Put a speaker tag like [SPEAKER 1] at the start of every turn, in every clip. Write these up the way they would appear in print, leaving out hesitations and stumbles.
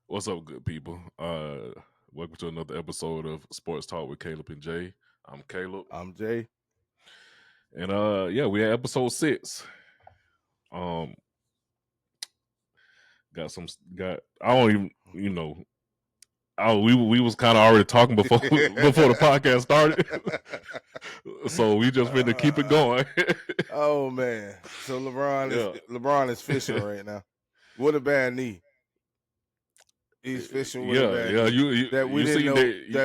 [SPEAKER 1] What's up, good people? Welcome to another episode of Sports Talk with Caleb and Jay. I'm Caleb,
[SPEAKER 2] I'm Jay.
[SPEAKER 1] and yeah, we had episode 6. Um, got I don't even we was kind of already talking before before the podcast started, so we just finna keep it going.
[SPEAKER 2] Oh man, so
[SPEAKER 1] Yeah,
[SPEAKER 2] LeBron is fishing right now with a bad knee. He's fishing with a
[SPEAKER 1] yeah,
[SPEAKER 2] bad
[SPEAKER 1] yeah.
[SPEAKER 2] knee
[SPEAKER 1] You you,
[SPEAKER 2] that we
[SPEAKER 1] you
[SPEAKER 2] didn't
[SPEAKER 1] seen
[SPEAKER 2] know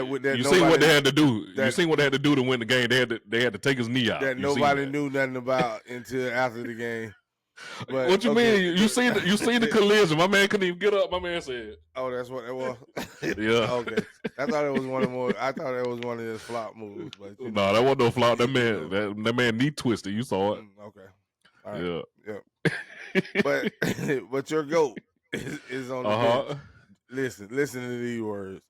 [SPEAKER 1] that
[SPEAKER 2] that
[SPEAKER 1] you seen what they
[SPEAKER 2] nobody
[SPEAKER 1] had to do. You
[SPEAKER 2] that
[SPEAKER 1] seen what they had to do to win the game. They had to take his knee out.
[SPEAKER 2] that
[SPEAKER 1] You seen
[SPEAKER 2] nobody
[SPEAKER 1] that?
[SPEAKER 2] knew nothing about until after the game. But
[SPEAKER 1] What you
[SPEAKER 2] okay,
[SPEAKER 1] mean? You seen the collision? My man couldn't even get up. My man said,
[SPEAKER 2] oh, that's what it was.
[SPEAKER 1] "Yeah,
[SPEAKER 2] Okay, I thought it was one of more. I thought it was one of his flop moves, but
[SPEAKER 1] no, that wasn't no flop.
[SPEAKER 2] he
[SPEAKER 1] That
[SPEAKER 2] did
[SPEAKER 1] man,
[SPEAKER 2] okay.
[SPEAKER 1] that man knee twisted. You saw it.
[SPEAKER 2] Okay, all right,
[SPEAKER 1] Yeah,
[SPEAKER 2] yeah. But but your goat is on the bench.
[SPEAKER 1] uh huh,
[SPEAKER 2] Listen to these words.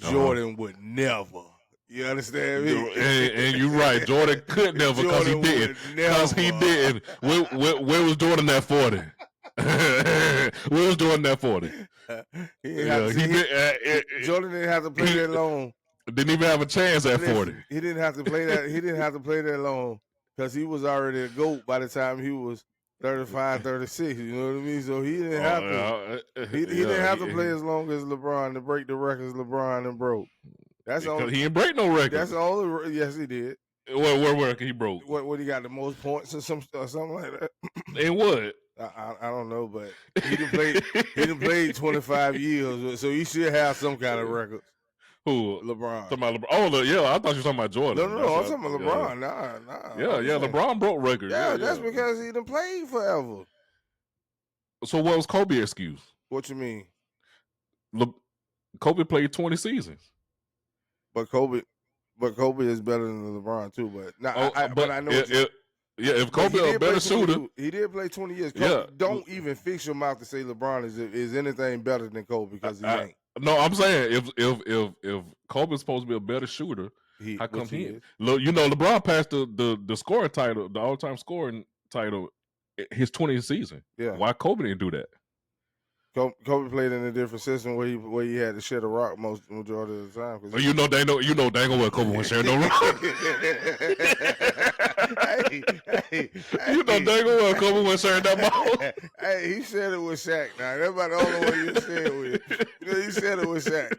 [SPEAKER 1] uh huh."
[SPEAKER 2] Jordan would never. You understand me?
[SPEAKER 1] And you're right. Jordan could never because he
[SPEAKER 2] Jordan
[SPEAKER 1] didn't.
[SPEAKER 2] would
[SPEAKER 1] Because he
[SPEAKER 2] never.
[SPEAKER 1] didn't. Where was Jordan at 40? Where was Jordan at 40?
[SPEAKER 2] He didn't have to see, Jordan didn't have to play that long.
[SPEAKER 1] Didn't even have a chance at 40.
[SPEAKER 2] He didn't have to play that. He didn't have to play that long because he was already a GOAT by the time he was 35, 36. You know what I mean? So he didn't have to. He didn't have to play as long as LeBron to break the records LeBron and broke. That's all.
[SPEAKER 1] He didn't break no record.
[SPEAKER 2] That's all. Yes, he did.
[SPEAKER 1] Where he broke?
[SPEAKER 2] What he got the most points or something like that?
[SPEAKER 1] And what?
[SPEAKER 2] I don't know, but he done played 25 years, so he should have some kind of records.
[SPEAKER 1] Who?
[SPEAKER 2] LeBron.
[SPEAKER 1] Talking about LeBron. Oh, yeah, I thought you were talking about Jordan.
[SPEAKER 2] No, I'm talking about LeBron. Nah.
[SPEAKER 1] Yeah, LeBron broke records.
[SPEAKER 2] Yeah, that's because he done played forever.
[SPEAKER 1] So what was Kobe's excuse?
[SPEAKER 2] What you mean?
[SPEAKER 1] Kobe played 20 seasons.
[SPEAKER 2] But Kobe is better than LeBron too. But I know.
[SPEAKER 1] If Kobe a better shooter,
[SPEAKER 2] he did play 20 years.
[SPEAKER 1] Kobe,
[SPEAKER 2] don't even fix your mouth to say LeBron is anything better than Kobe because he ain't.
[SPEAKER 1] No, I'm saying if Kobe's supposed to be a better shooter, how come he is? LeBron passed the scoring title, the all-time scoring title, his 20th season.
[SPEAKER 2] Yeah.
[SPEAKER 1] Why Kobe didn't do that?
[SPEAKER 2] Kobe played in a different system where he had to shed a rock majority of the time.
[SPEAKER 1] They ain't gonna Kobe won't share no rock.
[SPEAKER 2] hey,
[SPEAKER 1] they ain't gonna Kobe won't share that ball.
[SPEAKER 2] Hey, he said it with Shaq. Now that's about the only one you said with. You said it with Shaq.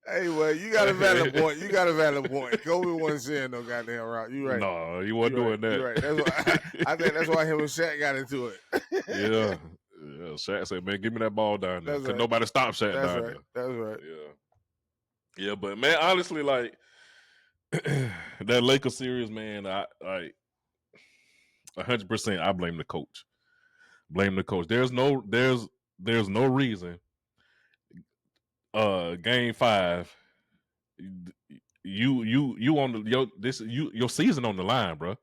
[SPEAKER 2] hey, well, you got a valid point. Kobe wasn't saying no goddamn rock. You right.
[SPEAKER 1] No, he wasn't doing that.
[SPEAKER 2] You're right. That's why I think that's why him and Shaq got into it.
[SPEAKER 1] Yeah. Yeah, Shaq said, "Man, give me that ball down there." Because nobody stopped Shaq down there.
[SPEAKER 2] That's right.
[SPEAKER 1] Yeah, but man, honestly, like that Lakers series, man, I 100%. I blame the coach. There's no reason. Game 5, you on your season on the line, bro,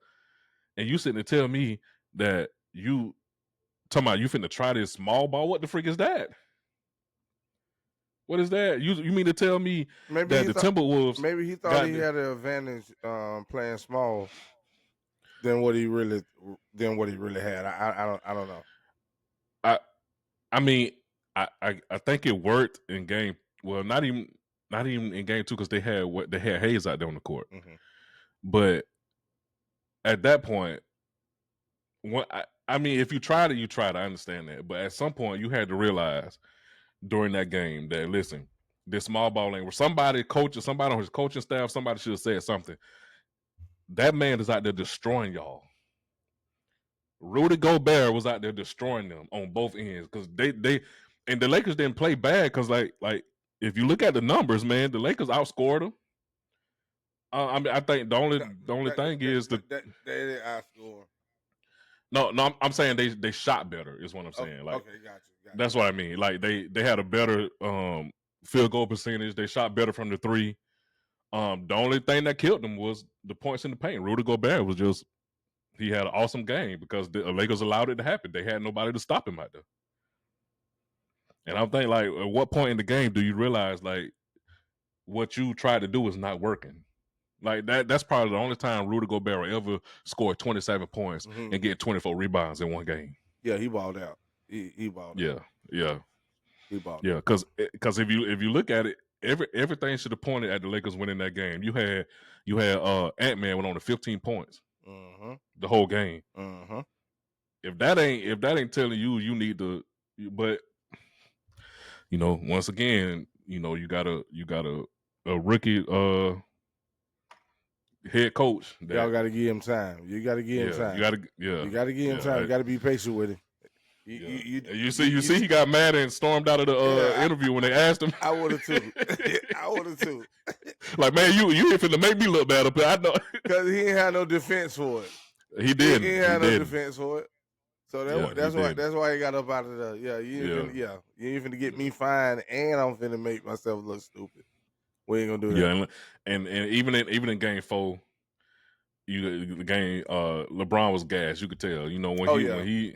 [SPEAKER 1] and you sitting there tell me that you. Talking about you finna try this small ball. What the freak is that? What is that? You mean to tell me that the Timberwolves?
[SPEAKER 2] Maybe he thought he had an advantage playing small than what he really had. I don't know.
[SPEAKER 1] I mean I think it worked in game. Well, not even in game 2 because they had Hayes out there on the court.
[SPEAKER 2] Mm-hmm.
[SPEAKER 1] But at that point, I mean, if you tried it, you tried. I understand that, but at some point, you had to realize during that game that listen, this small ball ain't where somebody on his coaching staff, somebody should have said something. That man is out there destroying y'all. Rudy Gobert was out there destroying them on both ends because they and the Lakers didn't play bad because like if you look at the numbers, man, the Lakers outscored them. I mean, I think the only thing is that
[SPEAKER 2] they didn't outscore.
[SPEAKER 1] No, I'm saying they shot better is what I'm saying. Like,
[SPEAKER 2] okay, got you.
[SPEAKER 1] That's what I mean. Like they had a better field goal percentage. They shot better from the 3. The only thing that killed them was the points in the paint. Rudy Gobert was just he had an awesome game because the Lakers allowed it to happen. They had nobody to stop him out there. And I'm thinking, like, at what point in the game do you realize like what you tried to do is not working? Like that's probably the only time Rudy Gobert ever scored 27 points and get 24 rebounds in one game.
[SPEAKER 2] Yeah, he balled out. He balled out.
[SPEAKER 1] Yeah.
[SPEAKER 2] He balled.
[SPEAKER 1] Yeah, because if you look at it, everything should have pointed at the Lakers winning that game. You had Ant-Man went on to 15 points the whole game. If that ain't telling you need to, but once again, you got a rookie head coach
[SPEAKER 2] Y'all
[SPEAKER 1] that
[SPEAKER 2] got to give him time. You got to give him time. You got to give him time. You got to be patient with him.
[SPEAKER 1] You see, he got mad and stormed out of the interview when they asked him.
[SPEAKER 2] I would have too. I would have too.
[SPEAKER 1] Like, man, you ain't finna make me look bad up here. I know,
[SPEAKER 2] because he ain't had no defense for it.
[SPEAKER 1] He did.
[SPEAKER 2] He ain't had no defense for it. So that's why he got up out of there. Yeah, you ain't finna get me fined, and I'm finna make myself look stupid. We ain't gonna do that.
[SPEAKER 1] Yeah, and even in game 4, the game LeBron was gassed. You could tell. When he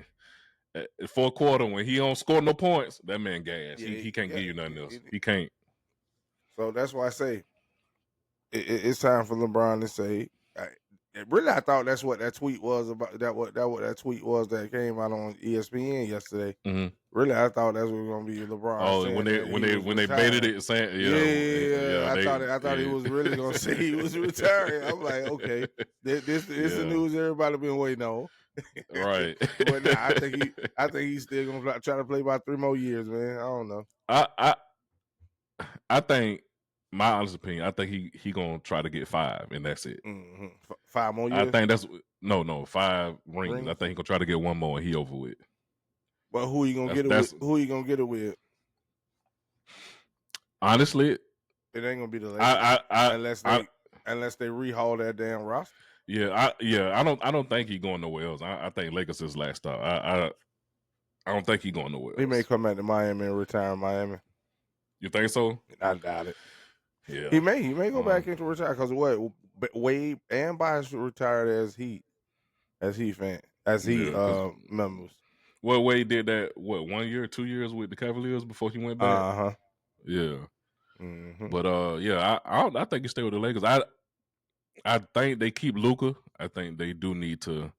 [SPEAKER 1] fourth quarter when he don't score no points, that man gas. He can't give you nothing else. He can't.
[SPEAKER 2] So that's why I say it's time for LeBron to say. I thought that's what that tweet was about. What that tweet was that came out on ESPN yesterday.
[SPEAKER 1] Mm-hmm.
[SPEAKER 2] Really, I thought that's what was gonna be LeBron.
[SPEAKER 1] Oh, when they baited it, saying
[SPEAKER 2] I thought he was really gonna say he was retiring. I'm like, okay, this the news everybody been waiting on.
[SPEAKER 1] Right.
[SPEAKER 2] But nah, I think he's still gonna try to play about 3 more years, man. I don't know.
[SPEAKER 1] I think, my honest opinion, I think he gonna try to get 5, and that's it.
[SPEAKER 2] 5 more years.
[SPEAKER 1] I think that's 5 rings. I think he gonna try to get 1 more, and he over with.
[SPEAKER 2] But who you gonna get it with? Who you gonna get it with?
[SPEAKER 1] Honestly,
[SPEAKER 2] it ain't gonna be the Lakers unless they rehaul that damn roster.
[SPEAKER 1] Yeah, I don't think he's going nowhere else. I think Lakers is last stop. I don't think he's going nowhere else.
[SPEAKER 2] He may come back to Miami and retire in Miami.
[SPEAKER 1] You think so?
[SPEAKER 2] I doubt it.
[SPEAKER 1] Yeah,
[SPEAKER 2] he may go back into retire because Wade and Bias retired as Heat members.
[SPEAKER 1] Well, Wade did that 1 year, 2 years with the Cavaliers before he went back. Yeah. But I think he stay with the Lakers. I think they keep Luka. I think they do need to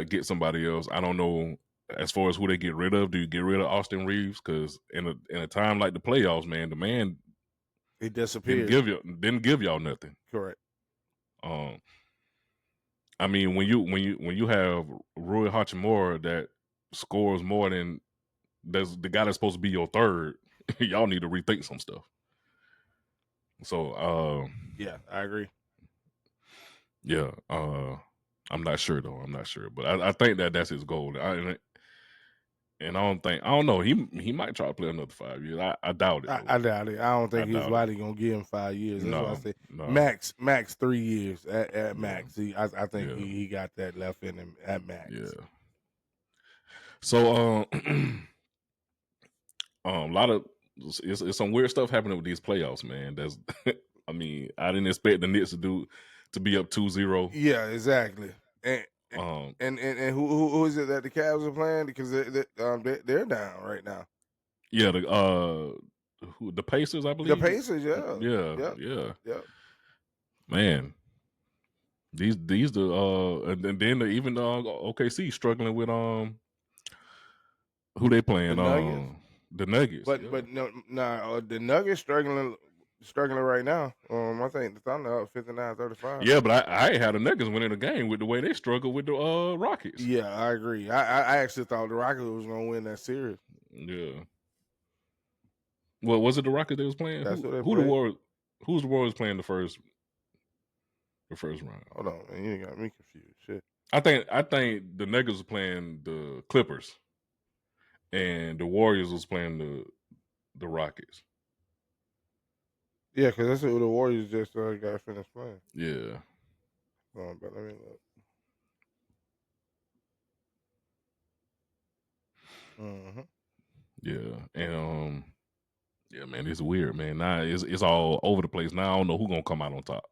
[SPEAKER 1] get somebody else. I don't know as far as who they get rid of. Do you get rid of Austin Reeves? Because in a time like the playoffs, man, the man
[SPEAKER 2] he disappeared.
[SPEAKER 1] Didn't give y'all nothing.
[SPEAKER 2] Correct.
[SPEAKER 1] I mean, when you have Rui Hachimura that scores more than the guy that's supposed to be your third, y'all need to rethink some stuff. So
[SPEAKER 2] yeah, I agree.
[SPEAKER 1] Yeah, I'm not sure though. I'm not sure, but I think that's his goal. And I don't know. He might try to play another 5 years. I doubt it.
[SPEAKER 2] I doubt it. I don't think his body gonna give him 5 years. That's why I say max 3 years at max. I think he got that left in him at max.
[SPEAKER 1] Yeah. So a lot of it's some weird stuff happening with these playoffs, man. That's I mean, I didn't expect the Knicks to be up 2-0.
[SPEAKER 2] Yeah, exactly. And who is it that the Cavs are playing? Because they're down right now.
[SPEAKER 1] Yeah, the Pacers, I believe.
[SPEAKER 2] The Pacers, yeah.
[SPEAKER 1] Man, these and then even OKC struggling with who they playing? The Nuggets.
[SPEAKER 2] But the Nuggets struggling right now. I think the Thunder up 59-35.
[SPEAKER 1] Yeah, but I ain't had the Nuggets winning the game with the way they struggle with the Rockets.
[SPEAKER 2] Yeah, I agree. I actually thought the Rockets was going to win that series.
[SPEAKER 1] Yeah. Well, was it the Rockets they was playing?
[SPEAKER 2] That's
[SPEAKER 1] who
[SPEAKER 2] the
[SPEAKER 1] Warriors? Who's the Warriors playing the first round?
[SPEAKER 2] Hold on, man. You got me confused. Shit.
[SPEAKER 1] I think the Nuggets was playing the Clippers, and the Warriors was playing the Rockets.
[SPEAKER 2] Yeah, because that's what the Warriors just got finished playing.
[SPEAKER 1] Yeah.
[SPEAKER 2] But let me look.
[SPEAKER 1] Yeah, and yeah, man, it's weird, man. Now it's all over the place. Now I don't know who's gonna come out on top.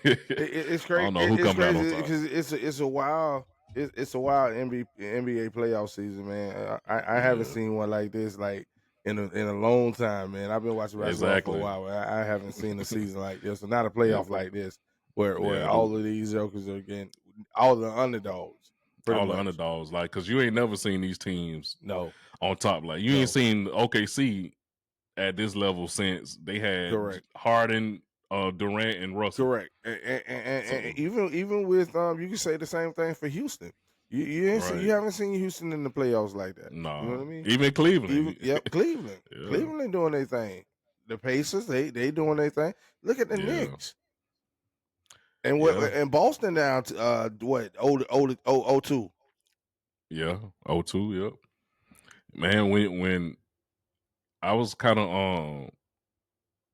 [SPEAKER 2] It's crazy. I don't know who coming out on top because it's a wild NBA playoff season, man. I haven't seen one like this in a long time, man. I've been watching basketball for a while. I haven't seen a season like this, or not a playoff like this, where all of these jokers are getting all the underdogs.
[SPEAKER 1] all the underdogs, like, because you ain't never seen these teams on top. Like, you ain't seen OKC at this level since they had Harden, Durant, and Russell.
[SPEAKER 2] Correct. And even with you can say the same thing for Houston. You haven't seen Houston in the playoffs like that.
[SPEAKER 1] No,
[SPEAKER 2] you know what I mean.
[SPEAKER 1] Even Cleveland.
[SPEAKER 2] Cleveland.
[SPEAKER 1] Yeah.
[SPEAKER 2] Cleveland doing their thing. The Pacers, they doing their thing. Look at the Knicks. And and Boston down to what 0-2.
[SPEAKER 1] Yeah, 0-2. Yep. Man, when I was kind of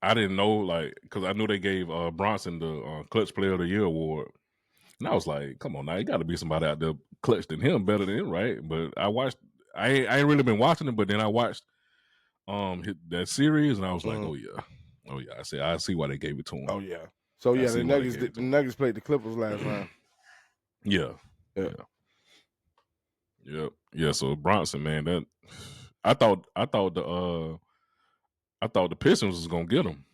[SPEAKER 1] I didn't know, like, because I knew they gave Bronson the Clutch Player of the Year award, and I was like, come on now, you got to be somebody out there clutch than him, better than him, right? But I ain't really been watching it, but then I watched that series, and I was like, oh yeah. I see why they gave it to him.
[SPEAKER 2] Oh yeah. So yeah, the Nuggets played the Clippers last round.
[SPEAKER 1] Yeah. So Bronson, man, that I thought the Pistons was gonna get him.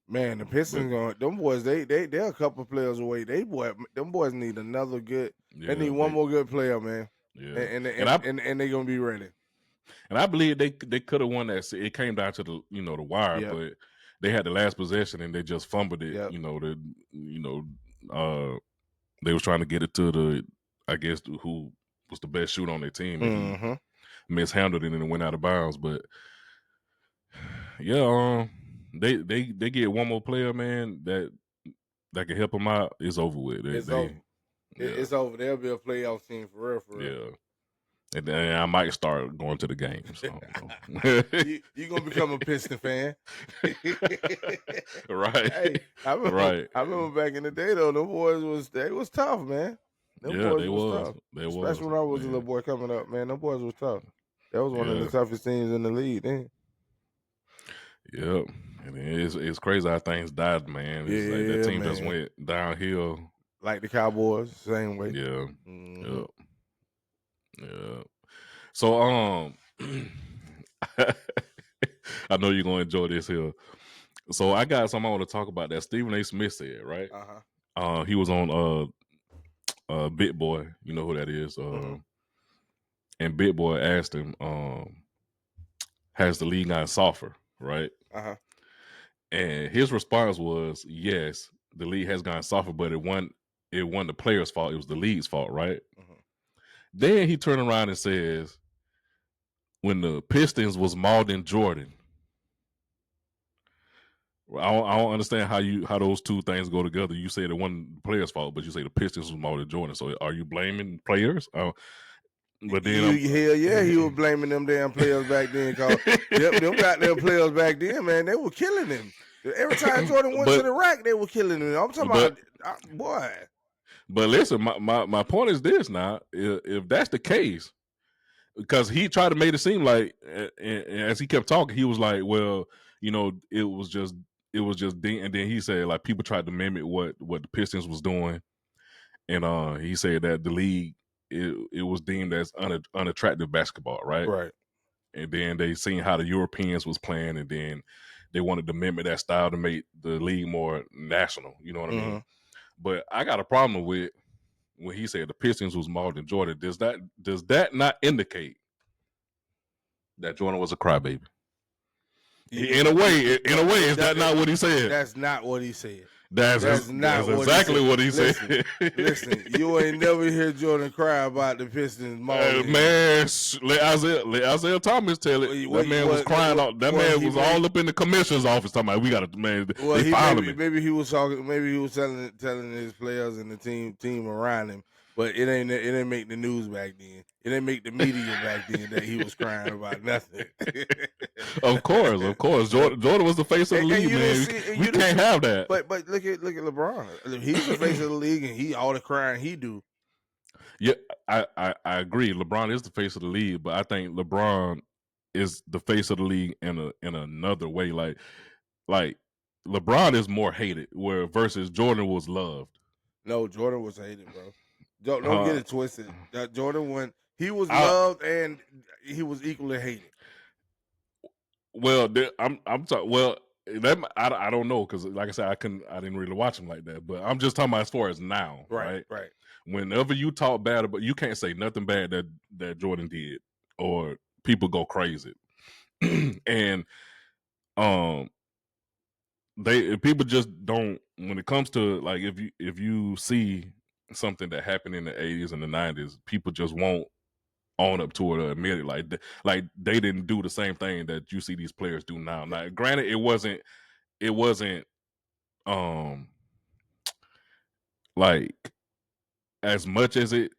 [SPEAKER 2] Man, the Pistons them boys, they're a couple players away. Them boys need another good. They need one more good player, man.
[SPEAKER 1] Yeah,
[SPEAKER 2] and they're gonna be ready.
[SPEAKER 1] And I believe they could have won that. It came down to the the wire, but they had the last possession and they just fumbled it. They was trying to get it to the, I guess, who was the best shooter on their team, and he mishandled it and it went out of bounds. But yeah, they get one more player, man, that can help them out. It's over with.
[SPEAKER 2] It's over. They'll be a playoff team for real.
[SPEAKER 1] Yeah. And then I might start going to the games. So,
[SPEAKER 2] you're going to become a Piston fan.
[SPEAKER 1] Right.
[SPEAKER 2] Hey, I remember back in the day, though, them boys was tough, man. Them boys was tough. Especially when I was a little boy coming up, man. Them boys was tough. That was one of the toughest teams in the league then.
[SPEAKER 1] Yep. And it's crazy how things died, man. It's like that team just went downhill.
[SPEAKER 2] Like the Cowboys, same way.
[SPEAKER 1] Yeah. Yep. Yeah. So I know you're gonna enjoy this here. So I got something I want to talk about that Stephen A. Smith said, right? He was on Big Boy, you know who that is. And Big Boy asked him, has the league gotten softer, right? And his response was, yes, the league has gone softer, but it wasn't the players' fault, it was the league's fault, right? Then he turned around and says, when the Pistons was Malden Jordan. I don't understand how those two things go together. You say it wasn't the players' fault, but you say the Pistons was Malden Jordan. So are you blaming players? But then
[SPEAKER 2] he was blaming them damn players back then. Cause them goddamn players back then, man, they were killing him. Every time Jordan went to the rack, they were killing him. I'm talking about boy.
[SPEAKER 1] But listen, my point is this now. If that's the case, because he tried to make it seem like, and as he kept talking, he was like, well, it was just and then he said, like, people tried to mimic what the Pistons was doing. And he said that the league, it was deemed as unattractive basketball, right?
[SPEAKER 2] Right.
[SPEAKER 1] And then they seen how the Europeans was playing, and then they wanted to mimic that style to make the league more national. You know what I mean? But I got a problem with when he said the Pistons was Malden Jordan. Does that not indicate that Jordan was a crybaby? In a way, is that not what he said?
[SPEAKER 2] That's not what he said.
[SPEAKER 1] That's exactly what he said.
[SPEAKER 2] Listen, you ain't never hear Jordan cry about the Pistons.
[SPEAKER 1] Man, let Isaiah Thomas tell it. That man was crying. That man was all up in the commissioner's office talking about, we got to, man. They followed me.
[SPEAKER 2] Maybe he was talking. Maybe he was telling his players and the team around him. But it ain't make the news back then. It didn't make the media back then that he was crying about nothing.
[SPEAKER 1] Of course. Jordan was the face of the league, man. We can't have that.
[SPEAKER 2] But look at LeBron. He's the face of the league, and he all the crying he do.
[SPEAKER 1] Yeah, I agree. LeBron is the face of the league, but I think LeBron is the face of the league in another way. Like LeBron is more hated, where versus Jordan was loved.
[SPEAKER 2] No, Jordan was hated, bro. Don't get it twisted. Jordan he was loved and he was equally hated.
[SPEAKER 1] Well, I'm talking. Well, I don't know, because like I said, I didn't really watch him like that. But I'm just talking about as far as now, right?
[SPEAKER 2] Right.
[SPEAKER 1] whenever you talk bad about, you can't say nothing bad that Jordan did, or people go crazy. And people just don't, when it comes to, like, if you see something that happened in the 80s and the 90s, people just won't own up to it or admit it. Like they didn't do the same thing that you see these players do now. Now, granted, it wasn't like as much as it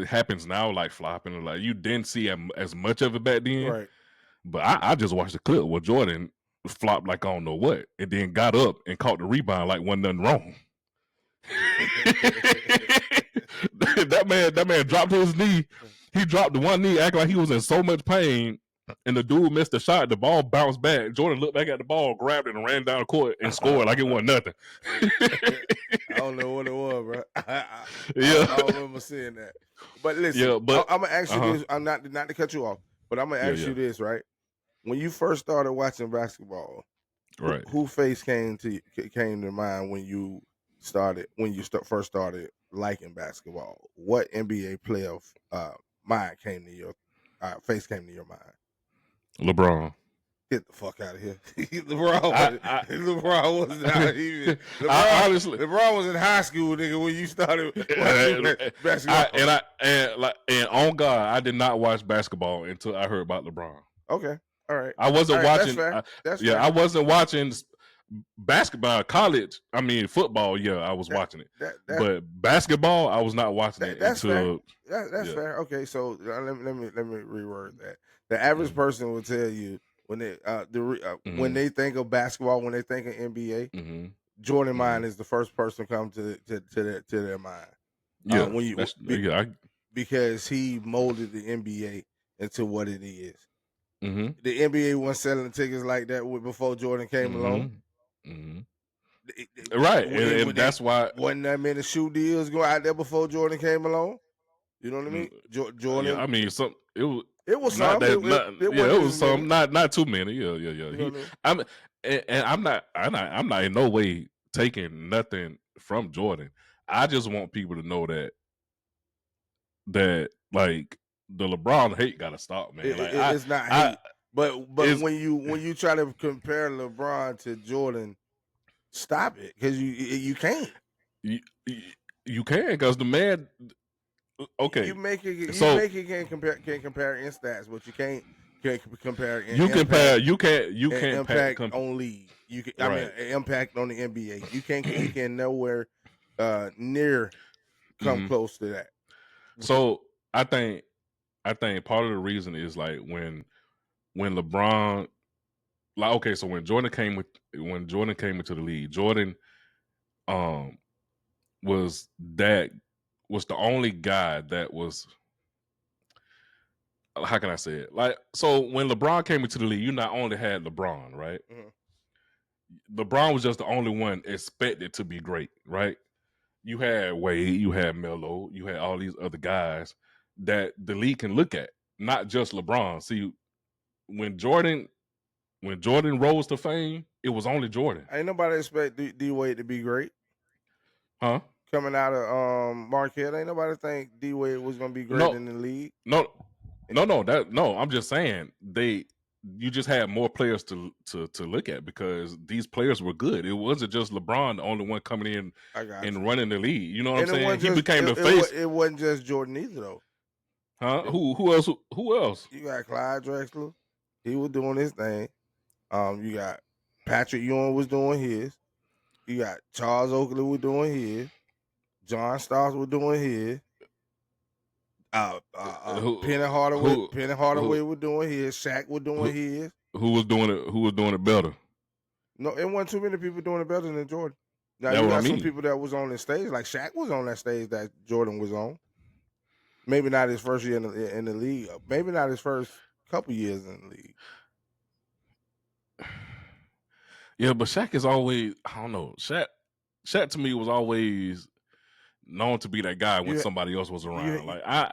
[SPEAKER 1] happens now, like flopping, like you didn't see as much of it back then.
[SPEAKER 2] Right.
[SPEAKER 1] But I just watched the clip where Jordan flopped like I don't know what, and then got up and caught the rebound like wasn't nothing wrong. that man dropped to his knee. He dropped the one knee, acting like he was in so much pain. And the dude missed the shot. The ball bounced back. Jordan looked back at the ball, grabbed it, and ran down the court and scored like it wasn't nothing.
[SPEAKER 2] I don't know what it was, bro. I don't remember seeing that. But listen, I'm gonna ask you this. I'm not to cut you off, but I'm gonna ask you this, right? When you first started watching basketball,
[SPEAKER 1] right,
[SPEAKER 2] who face came to mind when you first started liking basketball? What NBA player mind came to your face came to your mind?
[SPEAKER 1] LeBron.
[SPEAKER 2] Get the fuck out of here. LeBron was not even. LeBron was in high school, nigga, when you started watching basketball.
[SPEAKER 1] And on God, I did not watch basketball until I heard about LeBron.
[SPEAKER 2] Okay, all right.
[SPEAKER 1] I wasn't watching.
[SPEAKER 2] That's fair.
[SPEAKER 1] I wasn't watching basketball, college. I mean, football. Yeah, I was watching it, but basketball, I was not watching it until.
[SPEAKER 2] That's fair. Okay, so let me reword that. The average person will tell you when they when they think of basketball, when they think of NBA, Jordan mind is the first person to come to their mind.
[SPEAKER 1] Yeah,
[SPEAKER 2] because he molded the NBA into what it is.
[SPEAKER 1] Mm-hmm.
[SPEAKER 2] The NBA wasn't selling tickets like that before Jordan came along.
[SPEAKER 1] Right, and that's why
[SPEAKER 2] wasn't that many shoe deals going out there before Jordan came along. You know what I mean? Jordan.
[SPEAKER 1] Yeah, I mean,
[SPEAKER 2] it was
[SPEAKER 1] not
[SPEAKER 2] some.
[SPEAKER 1] It was some. Not too many. Yeah.
[SPEAKER 2] You know
[SPEAKER 1] I'm not in no way taking nothing from Jordan. I just want people to know that like the LeBron hate got to stop, man.
[SPEAKER 2] It's not hate, but when you try to compare LeBron to Jordan, stop it, because you can't.
[SPEAKER 1] You can, because the man. Okay,
[SPEAKER 2] you make it can't compare in stats, but you can't compare in impact.
[SPEAKER 1] You can't
[SPEAKER 2] impact on league. You can, right. I mean, impact on the NBA. You can nowhere near come close to that.
[SPEAKER 1] So I think part of the reason is like when LeBron, like, okay, so when Jordan came into the league, Jordan was the only guy that was, how can I say it? Like, so when LeBron came into the league, you not only had LeBron, right? LeBron was just the only one expected to be great, right? You had Wade, you had Melo, you had all these other guys that the league can look at, not just LeBron. See, when Jordan rose to fame, it was only Jordan.
[SPEAKER 2] Ain't nobody expect D Wade to be great,
[SPEAKER 1] huh?
[SPEAKER 2] Coming out of Marquette, ain't nobody think D Wade was gonna be great in the league.
[SPEAKER 1] No. I'm just saying you just had more players to look at, because these players were good. It wasn't just LeBron, the only one coming in and running the league. You know what I'm saying? He became the face.
[SPEAKER 2] It wasn't just Jordan either, though.
[SPEAKER 1] Huh? Who else? Who else?
[SPEAKER 2] You got Clyde Drexler. He was doing his thing. You got Patrick Ewing was doing his. You got Charles Oakley was doing his. John Starks was doing his. Penny Hardaway was doing his. Shaq was doing his.
[SPEAKER 1] Who was doing it better?
[SPEAKER 2] No, it wasn't too many people doing it better than Jordan. Now you got some people that was on the stage, like Shaq was on that stage that Jordan was on. Maybe not his first year in the league. Maybe not his first couple years in the league.
[SPEAKER 1] Yeah, but Shaq is always, I don't know. Shaq to me was always known to be that guy when somebody else was around. Like I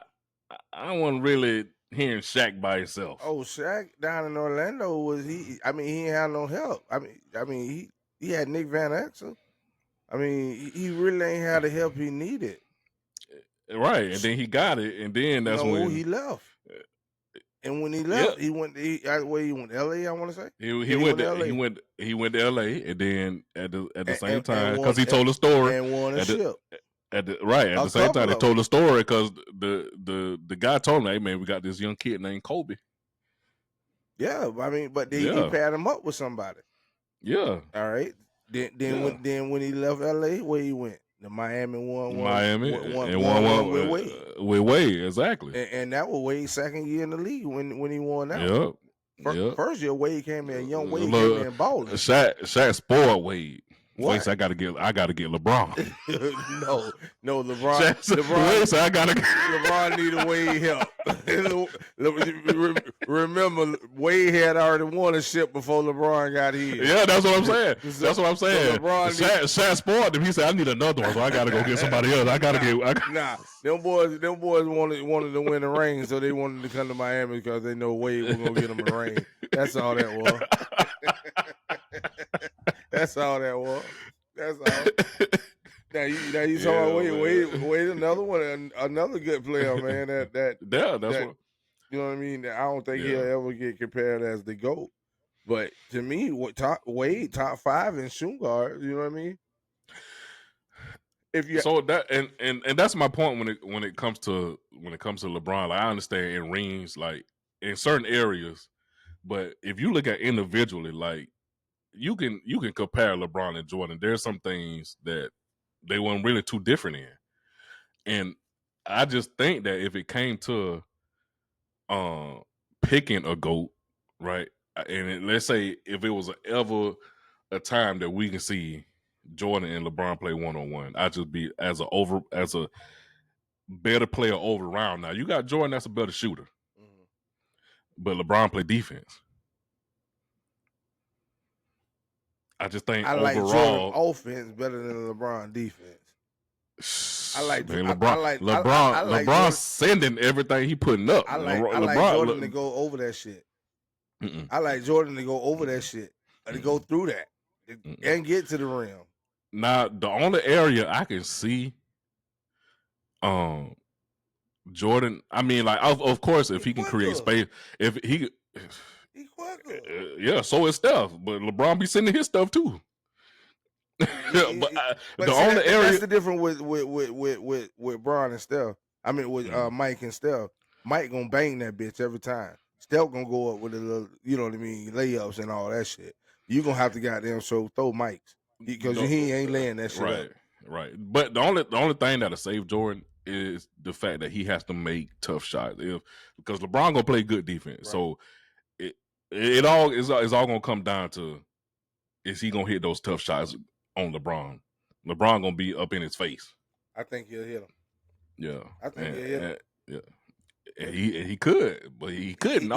[SPEAKER 1] wasn't really hearing Shaq by himself.
[SPEAKER 2] Oh, Shaq down in Orlando was he? I mean, he ain't had no help. I mean, he had Nick Van Exel. I mean, he really ain't had the help he needed.
[SPEAKER 1] Right, and then he got it, and then that's when
[SPEAKER 2] he left. And when he left, he went. Where he went? L.A. I want to say
[SPEAKER 1] he went to L.A. He went to L.A. and then at the same time because he told a story
[SPEAKER 2] and won a ship.
[SPEAKER 1] At the same time they told the story because the guy told him, "Hey man, we got this young kid named Kobe."
[SPEAKER 2] Yeah, I mean, but he paired him up with somebody.
[SPEAKER 1] Yeah.
[SPEAKER 2] All right. Then when he left L.A., where he went? The Miami won with Wade.
[SPEAKER 1] With Wade, exactly.
[SPEAKER 2] And that was Wade's second year in the league when he won that.
[SPEAKER 1] Yep.
[SPEAKER 2] First year Wade came in, young Wade came in balling.
[SPEAKER 1] Shaq spoiled Wade. Wait, I gotta get LeBron.
[SPEAKER 2] no, LeBron.
[SPEAKER 1] Wait, so I gotta.
[SPEAKER 2] LeBron needed Wade help. Remember, Wade had already won a ship before LeBron got here.
[SPEAKER 1] Yeah, that's what I'm saying. That's what I'm saying. So Shaq spoiled him. He said, "I need another one, so I gotta go get somebody else.
[SPEAKER 2] Them boys wanted to win the ring, so they wanted to come to Miami because they know Wade was gonna get them a ring. That's all that was. That's all that was. That's all. Now you talking about Wade, another one, another good player, man. That's what you know what I mean. I don't think he'll ever get compared as the GOAT. But to me, Wade top 5 in shooting guard. You know what I mean?
[SPEAKER 1] So that and that's my point when it comes to LeBron. Like I understand in rings, like in certain areas, but if you look at individually, like. You can compare LeBron and Jordan. There's some things that they weren't really too different in, and I just think that if it came to picking a GOAT, right? And let's say if it was ever a time that we can see Jordan and LeBron play 1-on-1, I'd just be as a better player over round. Now you got Jordan that's a better shooter, but LeBron play defense. I just think
[SPEAKER 2] I like Jordan offense better than LeBron defense. I like
[SPEAKER 1] LeBron sending everything he putting up.
[SPEAKER 2] I like Jordan to go over that shit. I like Jordan to go over that shit, to go through that, and get to the rim.
[SPEAKER 1] Now the only area I can see, Jordan. I mean, like of course, if he can create space, if he. Yeah, so is Steph, but LeBron be sending his stuff too.
[SPEAKER 2] But the only area that's the difference with Bron and Steph. I mean with Mike and Steph. Mike gonna bang that bitch every time. Steph gonna go up with a little, you know what I mean, layups and all that shit. You gonna have to goddamn throw Mikes because he ain't laying that shit up.
[SPEAKER 1] Right. But the only thing that'll save Jordan is the fact that he has to make tough shots. Because LeBron gonna play good defense, right. So. It's all gonna come down to is he gonna hit those tough shots on LeBron? LeBron gonna be up in his face.
[SPEAKER 2] I think he'll hit him.
[SPEAKER 1] Yeah,
[SPEAKER 2] I think he'll hit him.
[SPEAKER 1] Yeah, and he could, but he couldn't.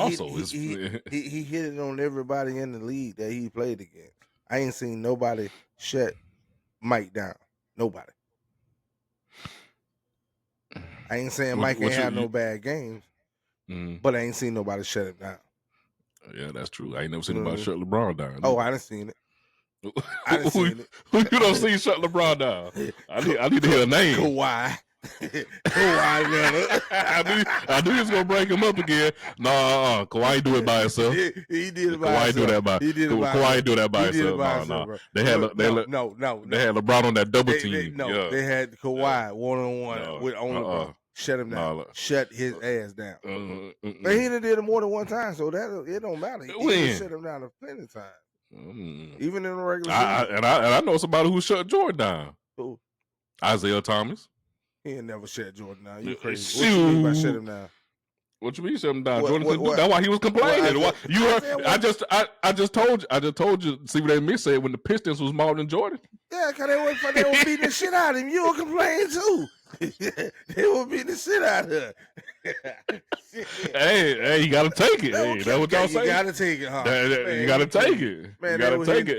[SPEAKER 2] He hit it on everybody in the league that he played against. I ain't seen nobody shut Mike down. Nobody. I ain't saying Mike ain't have no bad games, but I ain't seen nobody shut him down.
[SPEAKER 1] Yeah, that's true. I ain't never seen anybody shut LeBron down.
[SPEAKER 2] Oh, I done seen it.
[SPEAKER 1] Who you don't see shut LeBron down? I need to hear a name.
[SPEAKER 2] Kawhi.
[SPEAKER 1] I knew he was gonna break him up again. No, Kawhi do it by himself.
[SPEAKER 2] He did it by himself.
[SPEAKER 1] Kawhi do that by himself. No. They had LeBron on that double team.
[SPEAKER 2] They had Kawhi 1-on-1 with on LeBron. Shut him down. Shut his ass down. But he done did it more than one time, so that it don't matter. He shut him down plenty of times. Even in the regular season.
[SPEAKER 1] And I know somebody who shut Jordan down.
[SPEAKER 2] Who?
[SPEAKER 1] Isaiah Thomas.
[SPEAKER 2] He ain't never shut Jordan down. You crazy. What you mean by shut him down?
[SPEAKER 1] What you mean shut him down? Jordan couldn't do that's why he was complaining. I just told you. See what they miss said when the Pistons was more than Jordan.
[SPEAKER 2] Yeah, because they were beating the shit out of him. You were complaining too. They were beating the shit out of her.
[SPEAKER 1] Hey, you gotta take it. Hey, that's what y'all say.
[SPEAKER 2] You gotta take it, huh?
[SPEAKER 1] You gotta take it. Man, you gotta take it.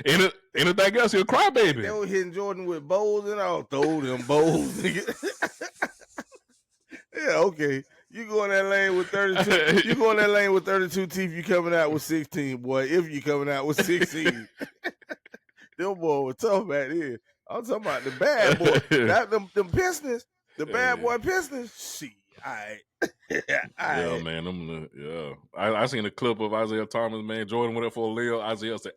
[SPEAKER 1] If anything else, you'll cry, baby.
[SPEAKER 2] They were hitting Jordan with bowls and all. Throw them bowls. Yeah, okay. You go in that lane with 32. You go in that lane with 32 teeth. You coming out with 16, boy. If you coming out with 16, them boy was tough back then. I'm talking about the bad boy. Them Pistons. The bad boy Pistons. See, all right.
[SPEAKER 1] Yeah, man. I seen a clip of Isaiah Thomas, man. Jordan went up for a layup. Isaiah said,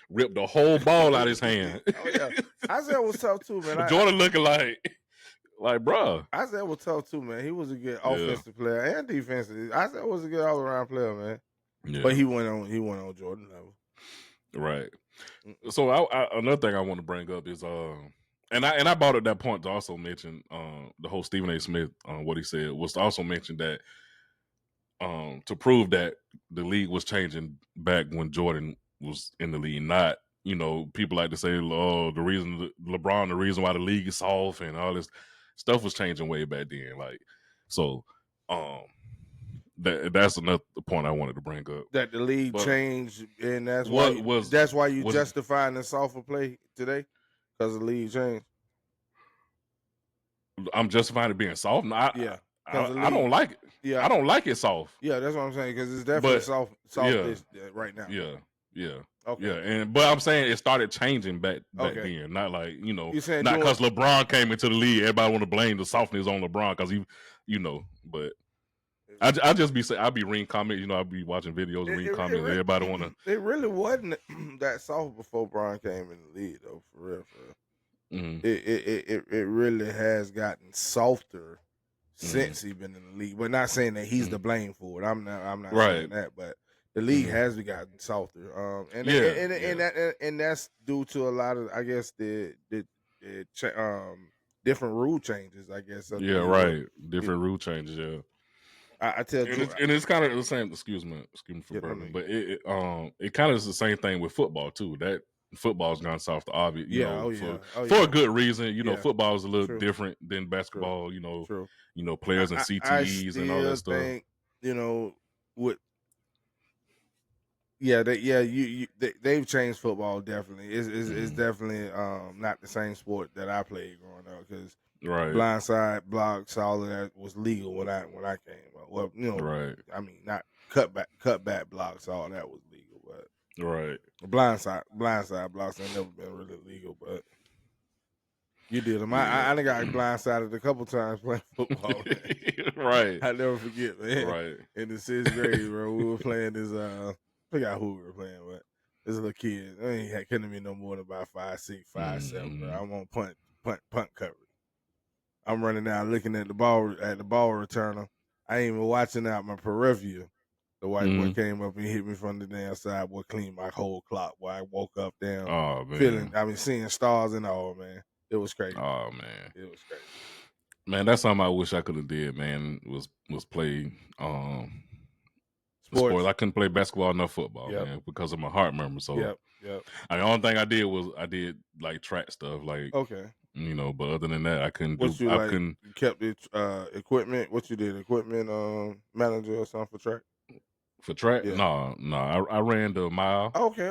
[SPEAKER 1] ripped the whole ball out his hand.
[SPEAKER 2] Oh yeah, Isaiah was tough too, man.
[SPEAKER 1] Jordan looking like, bruh.
[SPEAKER 2] Isaiah was tough too, man. He was a good
[SPEAKER 1] Yeah.
[SPEAKER 2] offensive player and defensive. Isaiah was a good all around player, man.
[SPEAKER 1] Yeah.
[SPEAKER 2] But he went on Jordan level.
[SPEAKER 1] Right. So another thing I want to bring up is and I brought at that point to also mention the whole Stephen A. Smith what he said was to also mention that to prove that the league was changing back when Jordan was in the league, not, you know, people like to say, oh, the reason why the league is soft and all this stuff was changing way back then. Like, so that's another point I wanted to bring up.
[SPEAKER 2] That the league changed, and that's why you justifying the softer play today because the league changed.
[SPEAKER 1] I'm justifying it being soft. No,
[SPEAKER 2] yeah,
[SPEAKER 1] I don't like it.
[SPEAKER 2] Yeah,
[SPEAKER 1] I don't like it soft.
[SPEAKER 2] Yeah, that's what I'm saying because it's definitely soft right now.
[SPEAKER 1] Yeah.
[SPEAKER 2] Okay.
[SPEAKER 1] Yeah, but I'm saying it started changing back then. Not like, you know,
[SPEAKER 2] saying
[SPEAKER 1] not because LeBron came into the league. Everybody want to blame the softness on LeBron because he, you know. But I just be saying, I be reading comments. You know, I be watching videos and reading comments. Everybody want to.
[SPEAKER 2] It really wasn't that soft before Bron came in the league, though. For real.
[SPEAKER 1] Mm-hmm.
[SPEAKER 2] It really has gotten softer since he's been in the league. But not saying that he's the blame for it. I'm not saying that, but the league has gotten softer. And that's due to a lot of, I guess, the different rule changes. I guess.
[SPEAKER 1] Different rule changes. Yeah.
[SPEAKER 2] I tell you,
[SPEAKER 1] and it's kind of the same. Excuse me for burping, but it kind of is the same thing with football too. That football's gone soft, obviously. For a good reason. You know, football is a little different than basketball.
[SPEAKER 2] True.
[SPEAKER 1] You know,
[SPEAKER 2] True.
[SPEAKER 1] You know, players and CTEs and all that stuff.
[SPEAKER 2] Think, you know, they've changed football definitely. It's definitely not the same sport that I played growing up because blindside blocks, all of that was legal when I came up. Well, you know, I mean, not cutback blocks, all that was legal, but blindside blocks ain't never been really legal, but. You did them. I think I blindsided a couple times playing football. I never forget, man. In the 6th grade, bro, we were playing this. I forgot who we were playing, but this little kid. He couldn't be no more than about 5'6", 5'7", bro. I'm on punt coverage. I'm running down, looking at the ball returner. I ain't even watching out my peripheral. The white boy came up and hit me from the damn side. Boy, cleaned my whole clock. Boy, I woke up down, seeing stars and all, man. It was crazy.
[SPEAKER 1] Oh man,
[SPEAKER 2] it was crazy.
[SPEAKER 1] Man, that's something I wish I could have did. Man, was play sports. I couldn't play basketball nor football, man, because of my heart murmur. So, the only thing I did was I did like track stuff, like you know. But other than that, I couldn't do.
[SPEAKER 2] You kept the equipment. What you did? Equipment manager or something for track.
[SPEAKER 1] For track? No. I ran the mile.
[SPEAKER 2] Okay.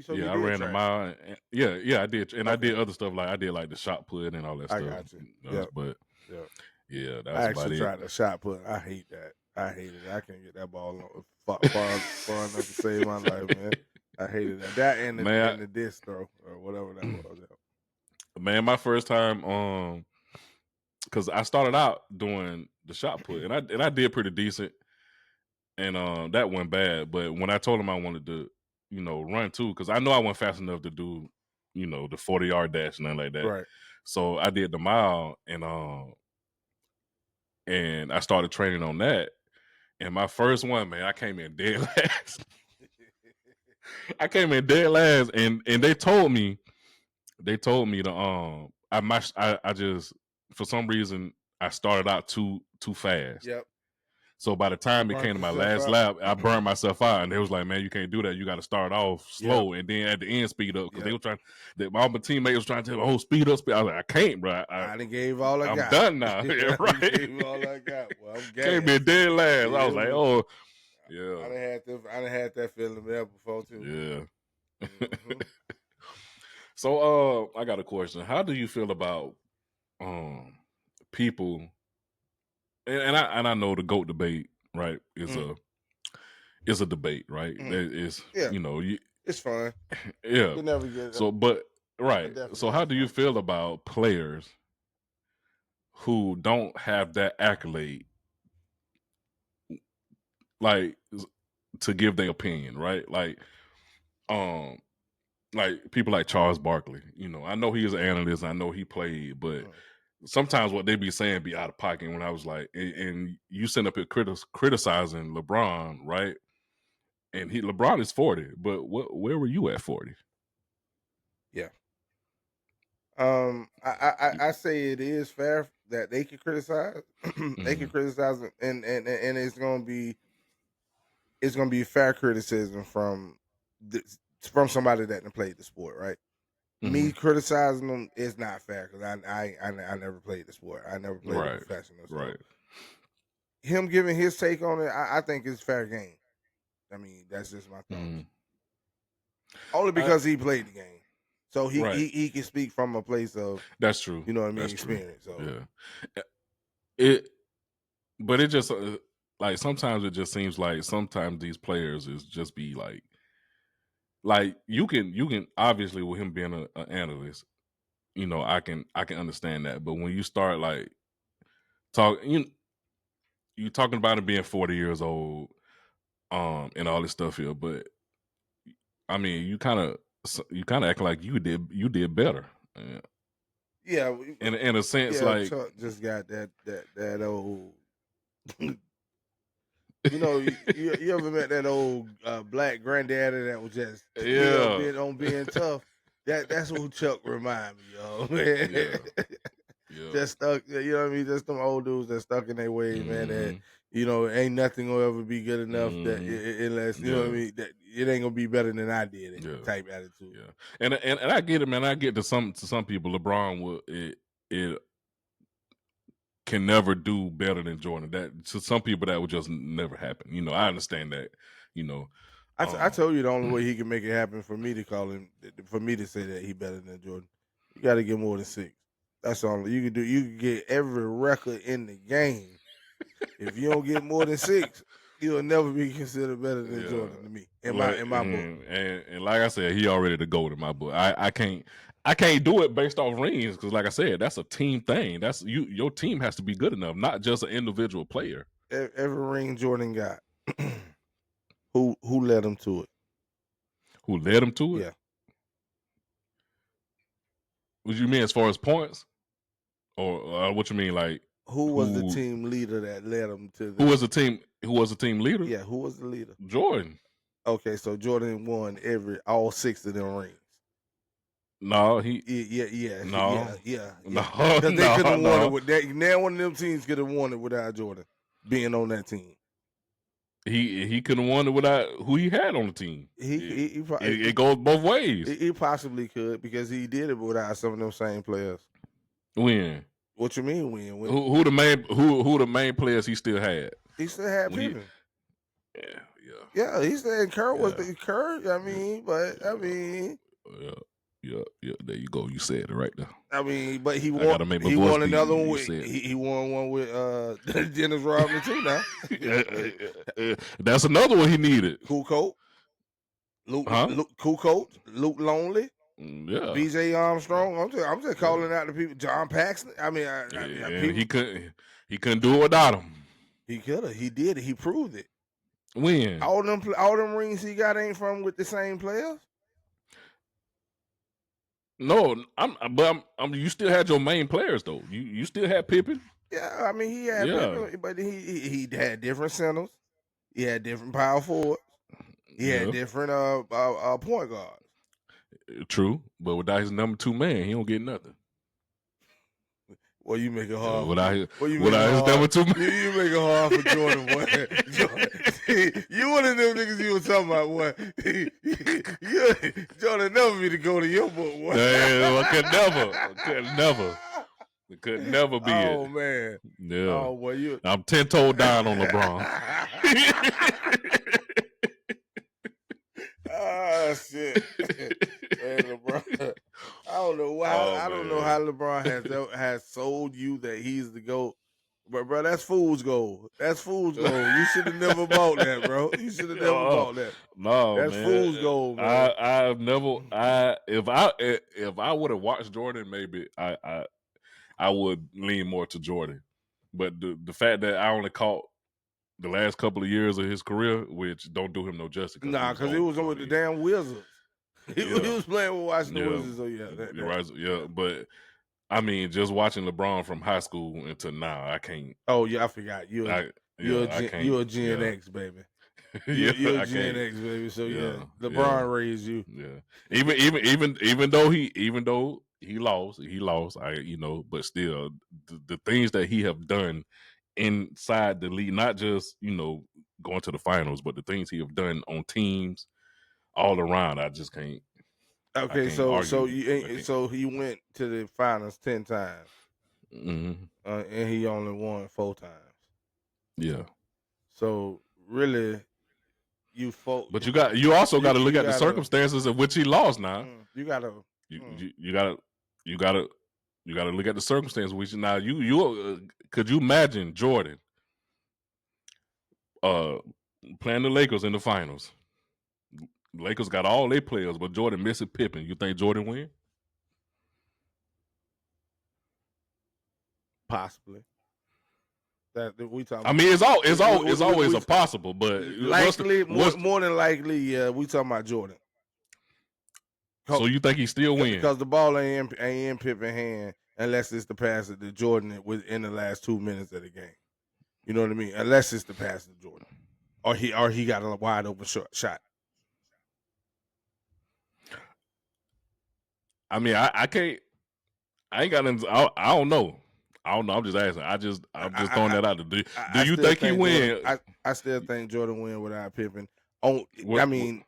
[SPEAKER 1] So I ran the mile. And, I did, and I did other stuff like I did like the shot put and all that stuff.
[SPEAKER 2] I got you.
[SPEAKER 1] But that's
[SPEAKER 2] I actually tried the shot put. I hate that. I hated it. I can't get that ball far enough to save my life, man. I hated that. That and the disc throw or whatever that was.
[SPEAKER 1] Man, my first time, because I started out doing the shot put, and I did pretty decent. And that went bad. But when I told him I wanted to, you know, run too, because I know I went fast enough to do, you know, the 40-yard dash and nothing like that.
[SPEAKER 2] Right.
[SPEAKER 1] So I did the mile and I started training on that. And my first one, man, I came in dead last. And they told me to I just for some reason I started out too fast.
[SPEAKER 2] Yep.
[SPEAKER 1] So by the time it came to my last lap, I burned myself out, and they was like, "Man, you can't do that. You got to start off slow, and then at the end speed up." Because they were trying. All my teammates was trying to tell me, "Oh, speed up, speed." I was like, "I can't, bro.
[SPEAKER 2] I done gave all I got.
[SPEAKER 1] I'm done now." Yeah, right.
[SPEAKER 2] Gave all I got. Well, I'm
[SPEAKER 1] came in dead last. I was like, "Oh, yeah."
[SPEAKER 2] I done had that feeling there before too.
[SPEAKER 1] Yeah. So, I got a question. How do you feel about people? And I know the GOAT debate, right, is a debate, right? It's you know,
[SPEAKER 2] it's fun.
[SPEAKER 1] Yeah.
[SPEAKER 2] You never get
[SPEAKER 1] so, but right. So, how do you feel about players who don't have that accolade, like to give their opinion, right? Like people like Charles Barkley. I know he is an analyst. I know he played, but sometimes what they be saying be out of pocket. When I was like, and you send up here criticizing LeBron, right? And LeBron is 40, but where were you at 40?
[SPEAKER 2] Yeah. I say it is fair that they can criticize. They can criticize it, and it's gonna be fair criticism from somebody that done played the sport, right? Me criticizing them is not fair because I never played the sport. I never played it
[SPEAKER 1] Right,
[SPEAKER 2] professional. So
[SPEAKER 1] right.
[SPEAKER 2] him giving his take on it, I think it's fair game. I mean, that's just my thoughts. Only because he played the game, so
[SPEAKER 1] Right.
[SPEAKER 2] he can speak from a place of
[SPEAKER 1] That's true.
[SPEAKER 2] you know what I mean
[SPEAKER 1] That's true.
[SPEAKER 2] experience. So
[SPEAKER 1] Yeah. But it just like sometimes it just seems like sometimes these players is just be like you can obviously with him being an analyst, I can understand that. But when you start like you talking about him being 40 years old, and all this stuff here, but I mean you kind of act like you did better.
[SPEAKER 2] yeah,
[SPEAKER 1] In a sense,
[SPEAKER 2] yeah.
[SPEAKER 1] like
[SPEAKER 2] Chuck just got that old. You ever met that old black granddaddy that was just
[SPEAKER 1] yeah,
[SPEAKER 2] being tough? That's who Chuck remind me of, man.
[SPEAKER 1] yeah, yeah.
[SPEAKER 2] Just stuck, you know what I mean? Just them old dudes that stuck in their ways, man. That
[SPEAKER 1] hmm
[SPEAKER 2] ain't nothing gonna ever be good enough that
[SPEAKER 1] hmm
[SPEAKER 2] unless you know what I
[SPEAKER 1] Yeah,
[SPEAKER 2] mean. That it ain't gonna be better than I did it.
[SPEAKER 1] yeah,
[SPEAKER 2] Type attitude.
[SPEAKER 1] yeah. And I get it, man. I get to some people. LeBron will it can never do better than Jordan. That to some people that would just never happen. I understand that. You know,
[SPEAKER 2] I
[SPEAKER 1] um,
[SPEAKER 2] told you the only way he can make it happen for me to call him, for me to say that he better than Jordan. You got to get more than 6. That's all you can do. You can get every record in the game. If you don't get more than 6, you'll never be considered better than
[SPEAKER 1] yeah.
[SPEAKER 2] Jordan to me
[SPEAKER 1] Like
[SPEAKER 2] in my book.
[SPEAKER 1] and like I said, he already the GOAT in my book. I can't do it based off rings because, like I said, that's a team thing. That's your team has to be good enough, not just an individual player.
[SPEAKER 2] Every ring Jordan got, who led him to it?
[SPEAKER 1] Who led him to it?
[SPEAKER 2] Yeah.
[SPEAKER 1] What you mean as far as points, or what you mean like
[SPEAKER 2] Who was the
[SPEAKER 1] who
[SPEAKER 2] team leader that led him to
[SPEAKER 1] who
[SPEAKER 2] the?
[SPEAKER 1] was the team? Who was the team leader?
[SPEAKER 2] Yeah, who was the leader?
[SPEAKER 1] Jordan.
[SPEAKER 2] Okay, so Jordan won all 6 of them rings.
[SPEAKER 1] No,
[SPEAKER 2] Yeah.
[SPEAKER 1] no,
[SPEAKER 2] Because they couldn't have won it
[SPEAKER 1] no.
[SPEAKER 2] with that. Now one of them teams could have won it without Jordan being on that team.
[SPEAKER 1] He couldn't have won it without who he had on the team. It goes both ways.
[SPEAKER 2] He possibly could because he did it without some of them same players.
[SPEAKER 1] When?
[SPEAKER 2] What you mean when?
[SPEAKER 1] Who the main players he still had?
[SPEAKER 2] He still had Pippen.
[SPEAKER 1] Yeah.
[SPEAKER 2] Yeah, he said Kerr was
[SPEAKER 1] Yeah.
[SPEAKER 2] the Kerr. I mean, but I mean,
[SPEAKER 1] Yeah. There you go. You said it right there.
[SPEAKER 2] I mean, but he
[SPEAKER 1] I
[SPEAKER 2] won.
[SPEAKER 1] gotta make my
[SPEAKER 2] He
[SPEAKER 1] voice
[SPEAKER 2] won
[SPEAKER 1] deep.
[SPEAKER 2] another one
[SPEAKER 1] You
[SPEAKER 2] with.
[SPEAKER 1] said
[SPEAKER 2] He won one with Dennis Rodman too. Now
[SPEAKER 1] that's another one he needed.
[SPEAKER 2] Cool Coat, Luke Longley.
[SPEAKER 1] Yeah.
[SPEAKER 2] B.J. Armstrong. I'm just calling out the people. John Paxson. I mean,
[SPEAKER 1] he couldn't do it without him.
[SPEAKER 2] He could have. He did it. He proved it.
[SPEAKER 1] When
[SPEAKER 2] All them rings he got ain't from with the same players.
[SPEAKER 1] No, but you still had your main players though. You still had Pippen.
[SPEAKER 2] Yeah, I mean he had Pippen, but he had different centers. He had different power forwards. He had different point guards.
[SPEAKER 1] True, but without his number 2 man, he don't get nothing.
[SPEAKER 2] Well, you make it hard.
[SPEAKER 1] Without his
[SPEAKER 2] number
[SPEAKER 1] 2 man,
[SPEAKER 2] you make it hard for Jordan. Boy. You one of them niggas you were talking about. Boy. Jordan never be the go to your book. Boy.
[SPEAKER 1] I could never be it.
[SPEAKER 2] Oh man.
[SPEAKER 1] Yeah.
[SPEAKER 2] Oh boy,
[SPEAKER 1] I'm 10 toes down on LeBron.
[SPEAKER 2] Ah, shit. Man, LeBron. I don't know why. I don't know how LeBron has sold you that he's the GOAT. But bro, that's fool's gold. That's fool's gold. You should have never bought that, bro. You should have never bought that.
[SPEAKER 1] No,
[SPEAKER 2] that's
[SPEAKER 1] man.
[SPEAKER 2] Fool's gold, man.
[SPEAKER 1] I've never. If I would have watched Jordan, maybe I would lean more to Jordan. But the fact that I only caught the last couple of years of his career, which don't do him no justice because he
[SPEAKER 2] Nah,
[SPEAKER 1] was
[SPEAKER 2] because it
[SPEAKER 1] old.
[SPEAKER 2] was
[SPEAKER 1] So
[SPEAKER 2] with the damn Wizards. He
[SPEAKER 1] yeah,
[SPEAKER 2] was playing with Washington
[SPEAKER 1] yeah,
[SPEAKER 2] Wizards. So yeah,
[SPEAKER 1] you're right. Yeah, but I mean, just watching LeBron from high school until now, I can't.
[SPEAKER 2] Oh yeah, I forgot.
[SPEAKER 1] I can't.
[SPEAKER 2] You're a Gen
[SPEAKER 1] Yeah,
[SPEAKER 2] X baby.
[SPEAKER 1] yeah,
[SPEAKER 2] You're a
[SPEAKER 1] I
[SPEAKER 2] Gen
[SPEAKER 1] can't.
[SPEAKER 2] X baby. So yeah,
[SPEAKER 1] Yeah, yeah,
[SPEAKER 2] LeBron raised you.
[SPEAKER 1] yeah. Even though he lost. But still, the things that he have done inside the league, not just going to the finals, but the things he have done on teams all around, I just can't. I
[SPEAKER 2] Okay,
[SPEAKER 1] can't argue. I can't.
[SPEAKER 2] so he went to the finals 10 times,
[SPEAKER 1] Hmm.
[SPEAKER 2] and he only won 4 times.
[SPEAKER 1] Yeah,
[SPEAKER 2] So really,
[SPEAKER 1] but you also got to look
[SPEAKER 2] you
[SPEAKER 1] at the
[SPEAKER 2] gotta
[SPEAKER 1] circumstances of which he lost. Now
[SPEAKER 2] you gotta
[SPEAKER 1] you
[SPEAKER 2] mm,
[SPEAKER 1] you, you gotta you gotta you gotta look at the circumstances which now could you imagine Jordan uh playing the Lakers in the finals? Lakers got all their players, but Jordan missing Pippen. You think Jordan win?
[SPEAKER 2] possibly that we
[SPEAKER 1] I
[SPEAKER 2] talking.
[SPEAKER 1] mean, it's always
[SPEAKER 2] We
[SPEAKER 1] a possible, but
[SPEAKER 2] likely
[SPEAKER 1] what's
[SPEAKER 2] more than likely, yeah. We talking about Jordan.
[SPEAKER 1] so you think he still win?
[SPEAKER 2] Because the ball ain't in Pippen hand unless it's the pass to Jordan within the last 2 minutes of the game. You know what I mean? Unless it's the pass to Jordan, or he got a wide open shot.
[SPEAKER 1] I mean, I can't. I ain't got nothing. I don't know. I don't know. I'm just asking. I'm just throwing
[SPEAKER 2] I,
[SPEAKER 1] that out there. Do
[SPEAKER 2] I
[SPEAKER 1] you
[SPEAKER 2] still
[SPEAKER 1] think he
[SPEAKER 2] think Jordan.
[SPEAKER 1] win?
[SPEAKER 2] I still think Jordan win without Pippen. On, I
[SPEAKER 1] What?
[SPEAKER 2] mean,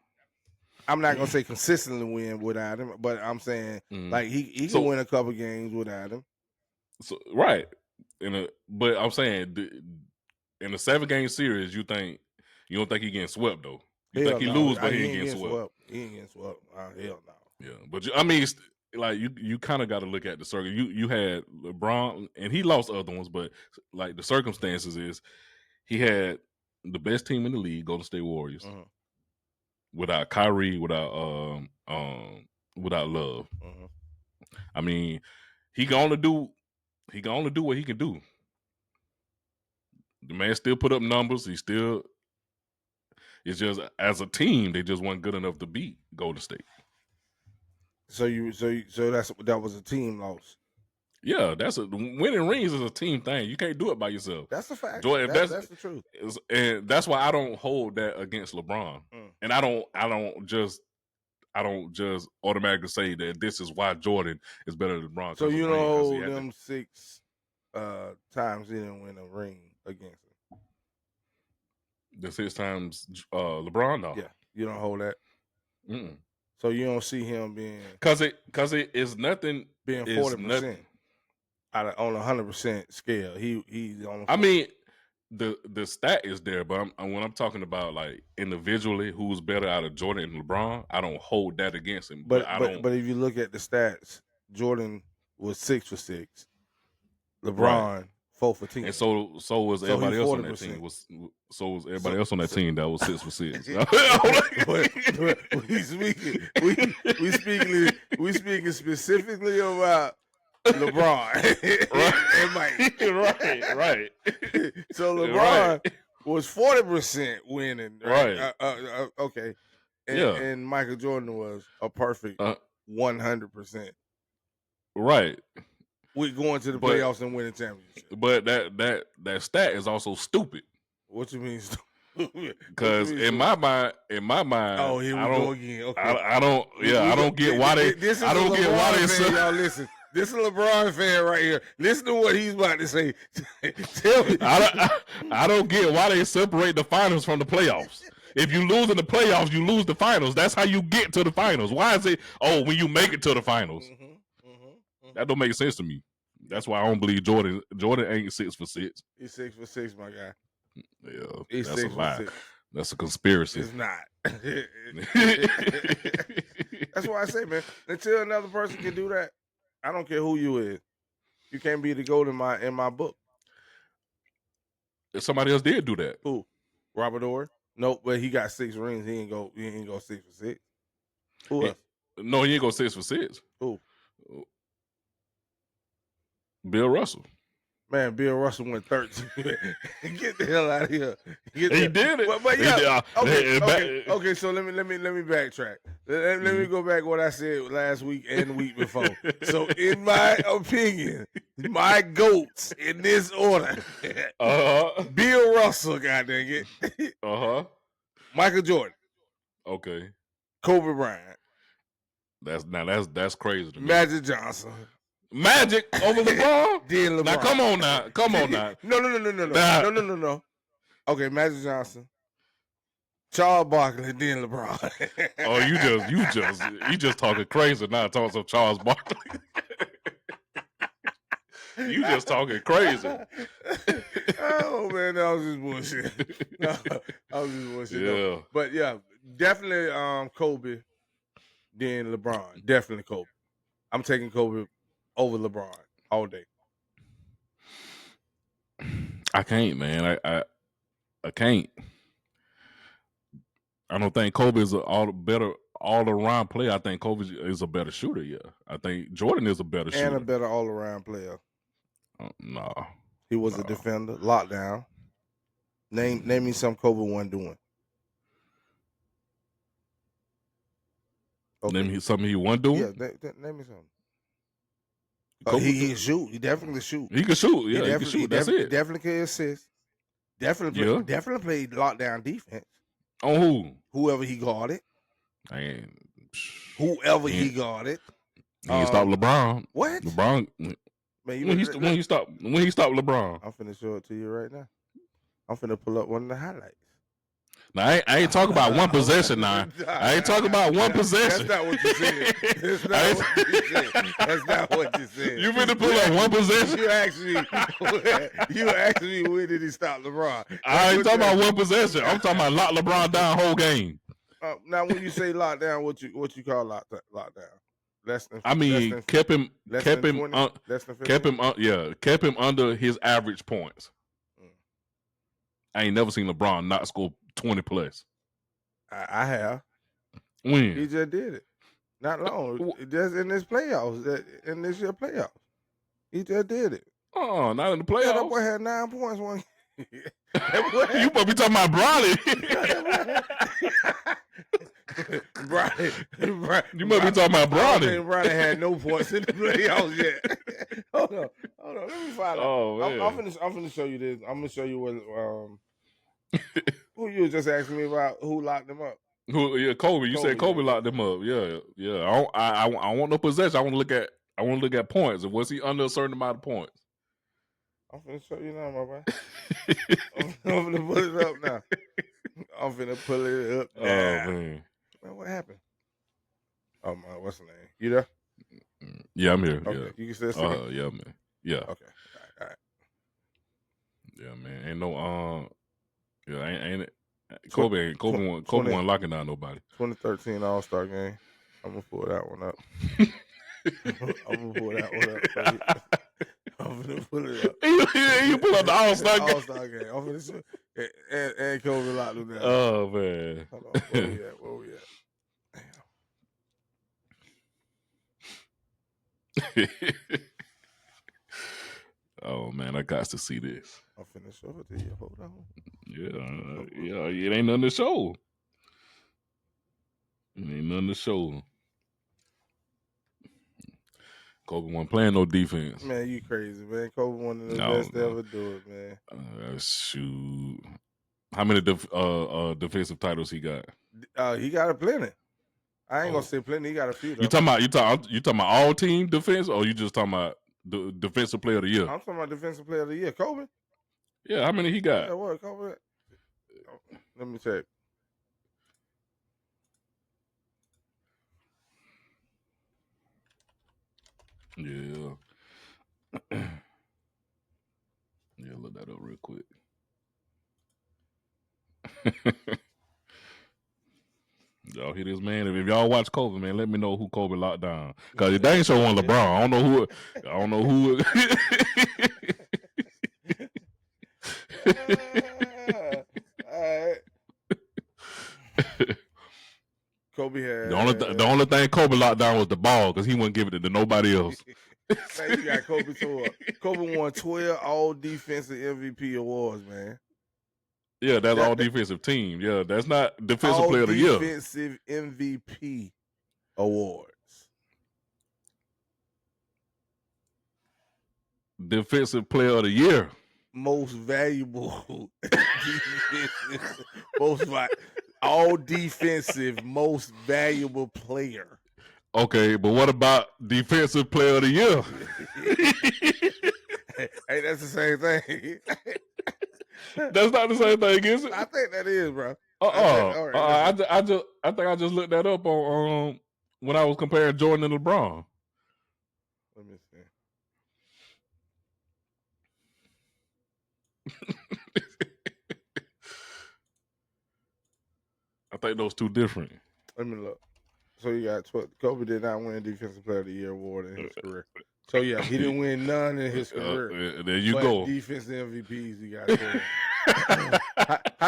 [SPEAKER 2] I'm not gonna say consistently win without him, but I'm saying
[SPEAKER 1] Mm.
[SPEAKER 2] like he can
[SPEAKER 1] So
[SPEAKER 2] win a couple games without him.
[SPEAKER 1] right. But I'm saying in a 7-game series, you don't think he getting swept though? You think
[SPEAKER 2] Hell
[SPEAKER 1] he
[SPEAKER 2] no,
[SPEAKER 1] lose, but he
[SPEAKER 2] he
[SPEAKER 1] ain't
[SPEAKER 2] ain't
[SPEAKER 1] getting
[SPEAKER 2] getting
[SPEAKER 1] swept?
[SPEAKER 2] swept. He ain't getting swept. Hell no.
[SPEAKER 1] Yeah, but I mean, like you kind of got to look at the circle. You had LeBron, and he lost other ones, but like the circumstances is he had the best team in the league, Golden State Warriors,
[SPEAKER 2] Uh-huh.
[SPEAKER 1] without Kyrie, without Love.
[SPEAKER 2] Uh-huh.
[SPEAKER 1] I mean, he can only do what he can do. The man still put up numbers. It's just as a team, they just weren't good enough to beat Golden State.
[SPEAKER 2] So that was a team loss.
[SPEAKER 1] Yeah, winning rings is a team thing. You can't do it by yourself.
[SPEAKER 2] That's a fact.
[SPEAKER 1] Jordan,
[SPEAKER 2] That's the truth.
[SPEAKER 1] and that's why I don't hold that against LeBron.
[SPEAKER 2] Mm.
[SPEAKER 1] And I don't just automatically say that this is why Jordan is better than LeBron
[SPEAKER 2] So
[SPEAKER 1] because of
[SPEAKER 2] you
[SPEAKER 1] ring because he
[SPEAKER 2] know
[SPEAKER 1] had
[SPEAKER 2] them 6 times he didn't win a ring against him.
[SPEAKER 1] the 6 times LeBron. No,
[SPEAKER 2] Yeah, you don't hold that.
[SPEAKER 1] mm-mm.
[SPEAKER 2] So you don't see him
[SPEAKER 1] because it is nothing.
[SPEAKER 2] being
[SPEAKER 1] Is
[SPEAKER 2] 40% on a 100% scale. He's on.
[SPEAKER 1] I mean, the stat is there, but when I'm talking about like individually who's better out of Jordan and LeBron, I don't hold that against him. But I don't.
[SPEAKER 2] But if you look at the stats, Jordan was 6 for 6.
[SPEAKER 1] Right.
[SPEAKER 2] LeBron 4 for
[SPEAKER 1] And
[SPEAKER 2] 10.
[SPEAKER 1] so was
[SPEAKER 2] So he
[SPEAKER 1] everybody else on that
[SPEAKER 2] 40%.
[SPEAKER 1] team. So was everybody
[SPEAKER 2] So
[SPEAKER 1] else on that
[SPEAKER 2] so
[SPEAKER 1] team that was 6 for 6.
[SPEAKER 2] but we speaking specifically about LeBron and Mike.
[SPEAKER 1] right.
[SPEAKER 2] So
[SPEAKER 1] Right.
[SPEAKER 2] LeBron was 40% winning, right?
[SPEAKER 1] Right.
[SPEAKER 2] Okay,
[SPEAKER 1] Yeah.
[SPEAKER 2] and Michael Jordan was a perfect
[SPEAKER 1] Uh,
[SPEAKER 2] 100%.
[SPEAKER 1] right.
[SPEAKER 2] With going to the
[SPEAKER 1] But
[SPEAKER 2] playoffs and winning championship.
[SPEAKER 1] that stat is also stupid.
[SPEAKER 2] What you mean?
[SPEAKER 1] Because in my mind,
[SPEAKER 2] Oh, here we
[SPEAKER 1] I
[SPEAKER 2] go
[SPEAKER 1] don't,
[SPEAKER 2] again. Okay,
[SPEAKER 1] I don't, yeah, I don't get why they,
[SPEAKER 2] This is
[SPEAKER 1] I don't
[SPEAKER 2] a
[SPEAKER 1] get why
[SPEAKER 2] LeBron
[SPEAKER 1] they.
[SPEAKER 2] fan, y'all. Listen, this is a LeBron fan right here. Listen to what he's about to say. Tell me.
[SPEAKER 1] I don't get why they separate the finals from the playoffs. If you lose in the playoffs, you lose the finals. That's how you get to the finals. Why is it? Oh, when you make it to the finals, that don't make sense to me. That's why I don't believe Jordan. Jordan ain't 6 for 6.
[SPEAKER 2] He's 6 for 6, my guy.
[SPEAKER 1] Yeah,
[SPEAKER 2] He's
[SPEAKER 1] that's a
[SPEAKER 2] 6 for
[SPEAKER 1] lie.
[SPEAKER 2] 6.
[SPEAKER 1] That's a conspiracy.
[SPEAKER 2] It's not. That's why I say, man, until another person can do that, I don't care who you is. You can't be the GOAT in my book.
[SPEAKER 1] If somebody else did do that,
[SPEAKER 2] Who? Robert Orr? Nope, but he got 6 rings. He ain't go 6 for 6. Who else?
[SPEAKER 1] no, he ain't go 6 for 6.
[SPEAKER 2] Who?
[SPEAKER 1] Bill Russell.
[SPEAKER 2] Man, Bill Russell went 13. Get the hell out of here.
[SPEAKER 1] He did it.
[SPEAKER 2] But yeah. Okay. So let me backtrack. Let me go back what I said last week and the week before. So in my opinion, my GOATs in this order. Bill Russell, goddamn it. Michael Jordan.
[SPEAKER 1] Okay.
[SPEAKER 2] Kobe Bryant.
[SPEAKER 1] That's crazy to me.
[SPEAKER 2] Magic Johnson.
[SPEAKER 1] Magic over LeBron?
[SPEAKER 2] Then LeBron.
[SPEAKER 1] Now come on now.
[SPEAKER 2] No. Okay, Magic Johnson. Charles Barkley, then LeBron.
[SPEAKER 1] Oh, you just talking crazy now. Talking some Charles Barkley. You just talking crazy.
[SPEAKER 2] Oh man, that was just bullshit. I was just bullshit.
[SPEAKER 1] Yeah.
[SPEAKER 2] No. But yeah, definitely Kobe, then LeBron. Definitely Kobe. I'm taking Kobe over LeBron all day.
[SPEAKER 1] I can't, man. I can't. I don't think Kobe is all around player. I think Kobe is a better shooter. Yeah, I think Jordan is a better shooter
[SPEAKER 2] and a better all around player.
[SPEAKER 1] No,
[SPEAKER 2] he was a defender. Lockdown. Name me some Kobe wasn't doing.
[SPEAKER 1] Okay. Name me something he wasn't doing.
[SPEAKER 2] Yeah, name me something. He can shoot. He definitely shoot.
[SPEAKER 1] He can shoot. Yeah, he can shoot. That's it.
[SPEAKER 2] He definitely can assist. Definitely played lockdown defense.
[SPEAKER 1] On who?
[SPEAKER 2] Whoever he guarded. Whoever he guarded.
[SPEAKER 1] He ain't stopped LeBron.
[SPEAKER 2] What?
[SPEAKER 1] LeBron. Man, when he stopped LeBron.
[SPEAKER 2] I'm finna show it to you right now. I'm finna pull up one of the highlights.
[SPEAKER 1] Now, I ain't talking about one possession now. I ain't talking about one possession.
[SPEAKER 2] That's not what you said. That's not what you said.
[SPEAKER 1] You finna pull up one possession?
[SPEAKER 2] You actually when did he stop LeBron?
[SPEAKER 1] I ain't talking about one possession. I'm talking about lock LeBron down whole game.
[SPEAKER 2] Now, when you say lockdown, what you call lockdown?
[SPEAKER 1] Kept him under his average points. I ain't never seen LeBron not score 20 plus.
[SPEAKER 2] I have.
[SPEAKER 1] When?
[SPEAKER 2] He just did it. Not long. Just in this playoffs. In this year playoffs. He just did it.
[SPEAKER 1] Oh, not in the playoffs?
[SPEAKER 2] Yeah, that boy had 9 points one game.
[SPEAKER 1] You must be talking about Bronny. You must be talking about Bronny.
[SPEAKER 2] Bronny had no points in the playoffs yet. Hold on. Let me find out.
[SPEAKER 1] Oh, man.
[SPEAKER 2] I'm finna show you this. I'm gonna show you what who you was just asking me about who locked them up.
[SPEAKER 1] Kobe. You said Kobe locked them up. Yeah. I want no possession. I want to look at points. And was he under a certain amount of points?
[SPEAKER 2] I'm finna show you now, my boy. I'm finna pull it up now. I'm finna pull it up now.
[SPEAKER 1] Oh man,
[SPEAKER 2] what happened? Oh my, what's the name? You there?
[SPEAKER 1] Yeah, I'm here.
[SPEAKER 2] Okay,
[SPEAKER 1] yeah.
[SPEAKER 2] You can still see me?
[SPEAKER 1] Yeah, man. Yeah.
[SPEAKER 2] Okay. All right.
[SPEAKER 1] Yeah, man. Ain't no ain't Kobe wasn't locking down nobody.
[SPEAKER 2] 2013 All-Star game. I'm gonna pull that one up. I'm gonna pull that one up. I'm gonna pull it up.
[SPEAKER 1] You pull up the All-Star game.
[SPEAKER 2] All-Star game. I'm gonna show, and Kobe locked him down.
[SPEAKER 1] Oh man.
[SPEAKER 2] Hold on. Where we at?
[SPEAKER 1] Damn. Oh man, I got to see this.
[SPEAKER 2] I'm finna show it to you. Hold on.
[SPEAKER 1] Yeah. It ain't nothing to show. Kobe wasn't playing no defense.
[SPEAKER 2] Man, you crazy, man. Kobe one of the best to ever do it, man.
[SPEAKER 1] Shoot. How many defensive titles he got?
[SPEAKER 2] He got a plenty. I ain't gonna say plenty. He got a few. Though.
[SPEAKER 1] You talking about all team defense, or you just talking about the defensive player of the year?
[SPEAKER 2] I'm talking about defensive player of the year. Kobe.
[SPEAKER 1] Yeah, how many he got?
[SPEAKER 2] Yeah, what Kobe? Let me check.
[SPEAKER 1] Yeah. Yeah, look that up real quick. Y'all hear this, man? If y'all watch Kobe, man, let me know who Kobe locked down. Cause they ain't showing LeBron. I don't know who.
[SPEAKER 2] All right. Kobe had
[SPEAKER 1] the only thing Kobe locked down was the ball because he wouldn't give it to nobody else.
[SPEAKER 2] Man, you got Kobe to Kobe won 12 all defensive MVP awards, man.
[SPEAKER 1] Yeah, that's all defensive team. Yeah, that's not defensive
[SPEAKER 2] all
[SPEAKER 1] player of the year.
[SPEAKER 2] Defensive MVP awards.
[SPEAKER 1] Defensive player of the year.
[SPEAKER 2] Most valuable defensive, all defensive, most valuable player.
[SPEAKER 1] Okay, but what about defensive player of the year?
[SPEAKER 2] Hey, that's the same thing.
[SPEAKER 1] That's not the same thing, is it?
[SPEAKER 2] I think that is, bro.
[SPEAKER 1] I think I just looked that up on when I was comparing Jordan and LeBron.
[SPEAKER 2] Let me see.
[SPEAKER 1] I think those two different.
[SPEAKER 2] Let me look. So you got 12. Kobe did not win Defensive Player of the Year award in his career. So yeah, he didn't win none in his career.
[SPEAKER 1] There you go.
[SPEAKER 2] Defensive MVPs, he got.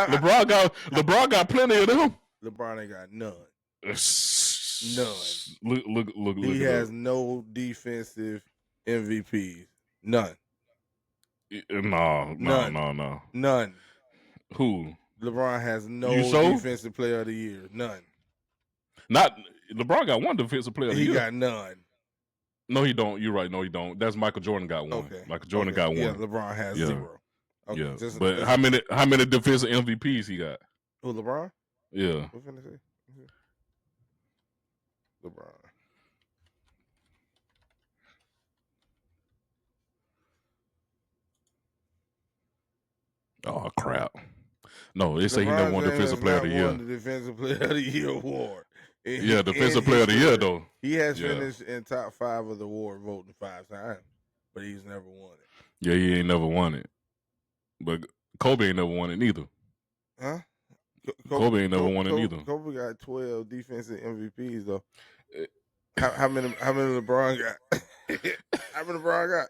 [SPEAKER 1] LeBron got plenty of them.
[SPEAKER 2] LeBron ain't got none.
[SPEAKER 1] None. Look.
[SPEAKER 2] He has no defensive MVPs. None.
[SPEAKER 1] No.
[SPEAKER 2] None.
[SPEAKER 1] Who?
[SPEAKER 2] LeBron has no defensive player of the year. None.
[SPEAKER 1] Not LeBron got one defensive player of the year.
[SPEAKER 2] He got none.
[SPEAKER 1] No, he don't. You're right. No, he don't. That's Michael Jordan got one. Okay. Michael Jordan got one.
[SPEAKER 2] Yeah, LeBron has zero.
[SPEAKER 1] Okay. Yeah. But how many defensive MVPs he got?
[SPEAKER 2] Who, LeBron?
[SPEAKER 1] Yeah.
[SPEAKER 2] What's gonna say? LeBron.
[SPEAKER 1] Oh crap! No, they say he never won Defensive Player of the Year.
[SPEAKER 2] Won the Defensive Player of the Year award.
[SPEAKER 1] Yeah, Defensive Player of the Year though.
[SPEAKER 2] He has finished in top 5 of the award voting 5 times, but he's never won it.
[SPEAKER 1] Yeah, he ain't never won it. But Kobe ain't never won it neither.
[SPEAKER 2] Huh?
[SPEAKER 1] Kobe ain't never won it neither.
[SPEAKER 2] Kobe got 12 defensive MVPs though. How many LeBron got? How many LeBron got?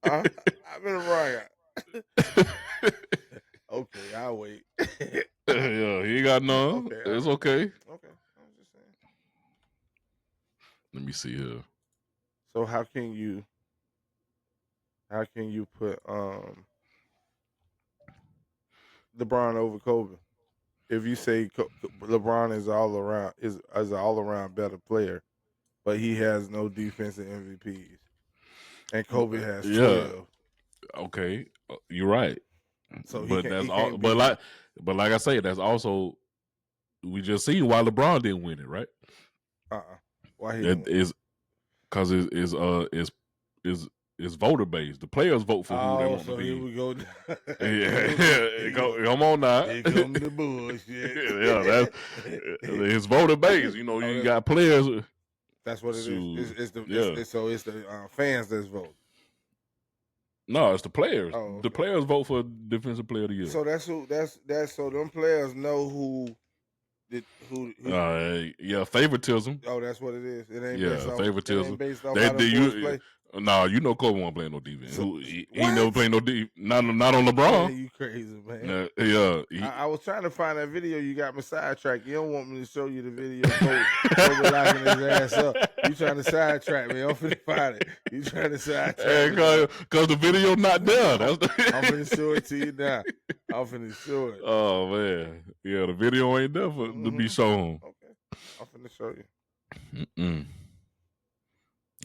[SPEAKER 2] How many LeBron got? Okay, I'll wait.
[SPEAKER 1] Yeah, he got none. Okay, it's okay.
[SPEAKER 2] Okay, I was just saying.
[SPEAKER 1] Let me see here.
[SPEAKER 2] So how can you put LeBron over Kobe? If you say LeBron is an all around better player, but he has no defensive MVPs, and Kobe has 12.
[SPEAKER 1] Yeah. Okay, you're right.
[SPEAKER 2] So
[SPEAKER 1] but that's all. But like I say, that's also we just seen why LeBron didn't win it, right?
[SPEAKER 2] Why he?
[SPEAKER 1] That is because it's voter based. The players vote for who they want to be.
[SPEAKER 2] Here we go.
[SPEAKER 1] Come on now.
[SPEAKER 2] Here come the bullshit.
[SPEAKER 1] Yeah, it's voter based. You know, you got players.
[SPEAKER 2] That's what it is. It's the fans that's vote.
[SPEAKER 1] No, it's the players.
[SPEAKER 2] Oh, okay.
[SPEAKER 1] The players vote for Defensive Player of the Year.
[SPEAKER 2] So that's so them players know who.
[SPEAKER 1] Favoritism.
[SPEAKER 2] Oh, that's what it is. It ain't
[SPEAKER 1] favoritism.
[SPEAKER 2] It ain't based off how play.
[SPEAKER 1] No, you know Kobe won't play no defense. He never played no defense. Not on LeBron.
[SPEAKER 2] Man, you crazy, man.
[SPEAKER 1] I
[SPEAKER 2] was trying to find that video. You got me sidetracked. You don't want me to show you the video. Kobe locking his ass up. You trying to sidetrack me. I'm finna find it. You trying to sidetrack me.
[SPEAKER 1] Because the video not there.
[SPEAKER 2] I'm finna show it to you now. I'm finna show it.
[SPEAKER 1] Oh, man. Yeah, the video ain't there to be shown.
[SPEAKER 2] Okay. I'm finna show you.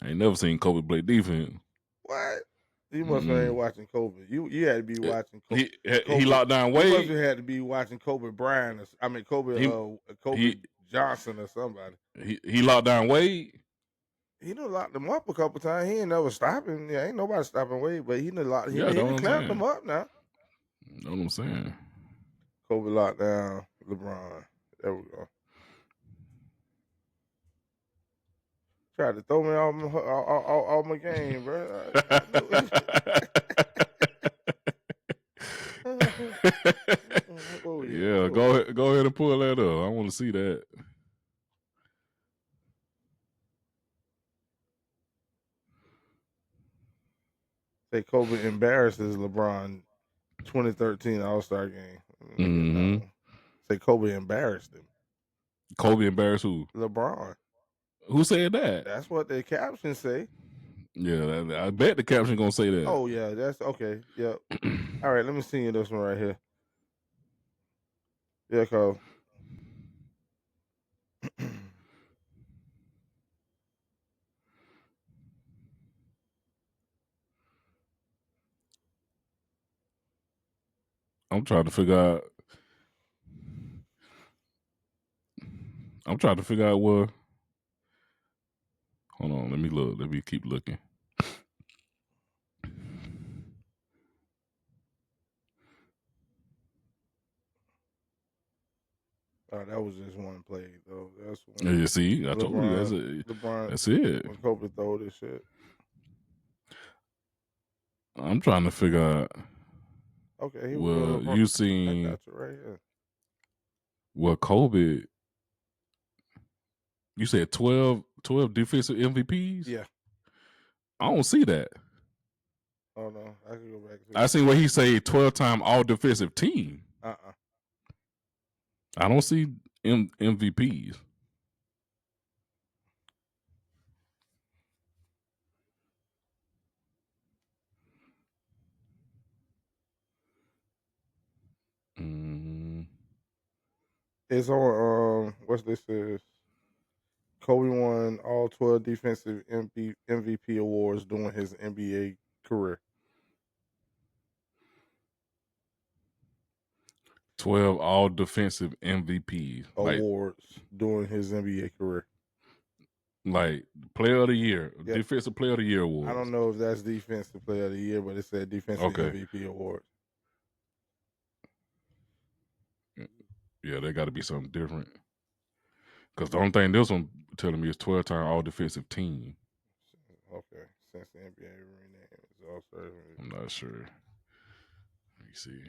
[SPEAKER 1] I ain't never seen Kobe play defense.
[SPEAKER 2] What? You must have ain't watching Kobe. You had to be watching Kobe.
[SPEAKER 1] He locked down Wade.
[SPEAKER 2] You must have had to be watching Kobe Bryant. Kobe Johnson or somebody.
[SPEAKER 1] He locked down Wade.
[SPEAKER 2] He done locked him up a couple times. He ain't never stopping. Yeah, ain't nobody stopping Wade, but he done locked him. He done clamped him up now.
[SPEAKER 1] Know what I'm saying?
[SPEAKER 2] Kobe locked down LeBron. There we go. Tried to throw me off my game, bro.
[SPEAKER 1] Yeah, go ahead and pull that up. I want to see that.
[SPEAKER 2] Say Kobe embarrasses LeBron 2013 All-Star game. Say Kobe embarrassed him.
[SPEAKER 1] Kobe embarrassed who?
[SPEAKER 2] LeBron.
[SPEAKER 1] Who said that?
[SPEAKER 2] That's what the captions say.
[SPEAKER 1] Yeah, I bet the caption gonna say that.
[SPEAKER 2] Oh yeah, that's okay. Yep. All right, let me see you this one right here. Yeah, cause
[SPEAKER 1] I'm trying to figure out. I'm trying to figure out what. Hold on, let me look. Let me keep looking.
[SPEAKER 2] that was just one play though. That's when
[SPEAKER 1] Yeah, see, I told you
[SPEAKER 2] LeBron
[SPEAKER 1] that's it.
[SPEAKER 2] when Kobe throw this shit.
[SPEAKER 1] I'm trying to figure out.
[SPEAKER 2] Okay, here we go.
[SPEAKER 1] Well,
[SPEAKER 2] LeBron.
[SPEAKER 1] you
[SPEAKER 2] I
[SPEAKER 1] seen
[SPEAKER 2] got you right here.
[SPEAKER 1] what Kobe? You said 12 defensive MVPs.
[SPEAKER 2] Yeah.
[SPEAKER 1] I don't see that.
[SPEAKER 2] Oh no, I can go back to
[SPEAKER 1] I
[SPEAKER 2] it.
[SPEAKER 1] seen where he say 12-time All Defensive Team. I don't see MVPs. Mm.
[SPEAKER 2] It's on what's this is? Kobe won all 12 defensive MVP awards during his NBA career.
[SPEAKER 1] 12 All Defensive MVPs.
[SPEAKER 2] Awards during his NBA career.
[SPEAKER 1] Like Player of the Year,
[SPEAKER 2] Yep.
[SPEAKER 1] Defensive Player of the Year
[SPEAKER 2] I
[SPEAKER 1] awards.
[SPEAKER 2] don't know if that's defensive player of the year, but it said defensive
[SPEAKER 1] Okay.
[SPEAKER 2] MVP awards.
[SPEAKER 1] Yeah, there got to be something different. Because the only thing this one telling me is 12-time All Defensive Team.
[SPEAKER 2] Okay, since the NBA renamed is also.
[SPEAKER 1] I'm not sure. Let me see.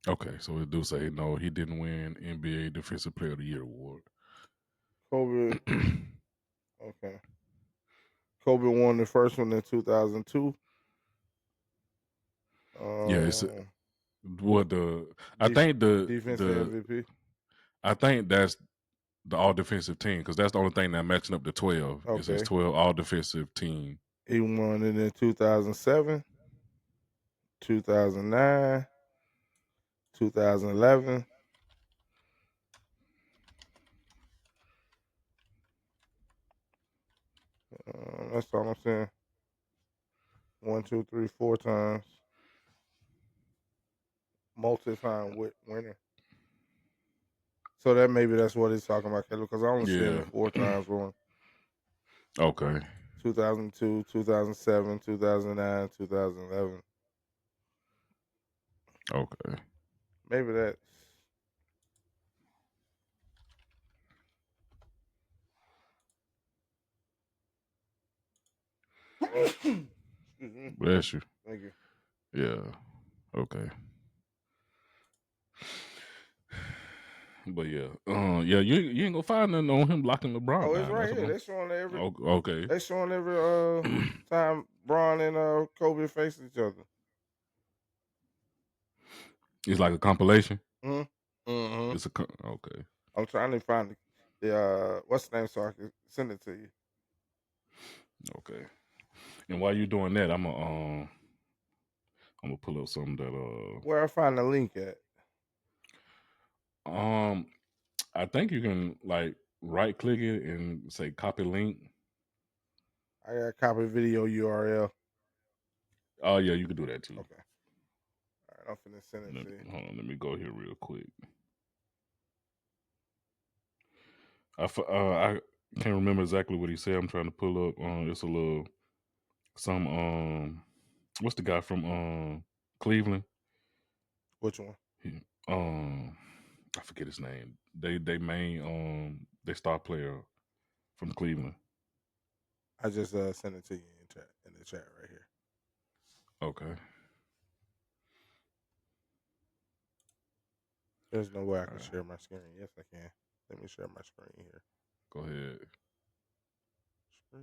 [SPEAKER 1] Okay, so it do say no, he didn't win NBA Defensive Player of the Year award.
[SPEAKER 2] Kobe. Okay. Kobe won the first one in 2002.
[SPEAKER 1] Yeah, it's what the I think
[SPEAKER 2] defensive MVP.
[SPEAKER 1] I think that's the All Defensive Team because that's the only thing that matching up to 12. It says
[SPEAKER 2] Okay.
[SPEAKER 1] 12 All Defensive Team.
[SPEAKER 2] He won it in 2007, 2009, 2011. That's all I'm saying. 1, 2, 3, 4 times. Multi-time winner. So that maybe that's what he's talking about, because I only seen
[SPEAKER 1] Yeah.
[SPEAKER 2] it 4 times for him.
[SPEAKER 1] Okay.
[SPEAKER 2] 2002, 2007, 2009, 2011.
[SPEAKER 1] Okay.
[SPEAKER 2] Maybe that's. Excuse me.
[SPEAKER 1] Bless you.
[SPEAKER 2] Thank you.
[SPEAKER 1] Yeah. Okay. But yeah, yeah, you ain't gonna find nothing on him blocking LeBron
[SPEAKER 2] Oh, it's
[SPEAKER 1] now.
[SPEAKER 2] right
[SPEAKER 1] That's
[SPEAKER 2] here.
[SPEAKER 1] what
[SPEAKER 2] They showing every.
[SPEAKER 1] okay.
[SPEAKER 2] They showing every time Braun and Kobe face each other.
[SPEAKER 1] It's like a compilation.
[SPEAKER 2] Mm-hmm.
[SPEAKER 1] It's a okay.
[SPEAKER 2] I'm trying to find the what's the name so I can send it to you.
[SPEAKER 1] Okay. And while you're doing that, I'm gonna pull up something that
[SPEAKER 2] Where I find the link at?
[SPEAKER 1] I think you can like right click it and say copy link.
[SPEAKER 2] I got copy video URL.
[SPEAKER 1] Oh yeah, you can do that too.
[SPEAKER 2] Okay. All right, I'm finna send it to you.
[SPEAKER 1] Hold on, let me go here real quick. I can't remember exactly what he said. I'm trying to pull up. It's a little some what's the guy from Cleveland?
[SPEAKER 2] Which one?
[SPEAKER 1] I forget his name. They main they star player from Cleveland.
[SPEAKER 2] I just sent it to you in the chat right here.
[SPEAKER 1] Okay.
[SPEAKER 2] There's no way I can share my screen. Yes, I can. Let me share my screen here.
[SPEAKER 1] Go ahead. Let's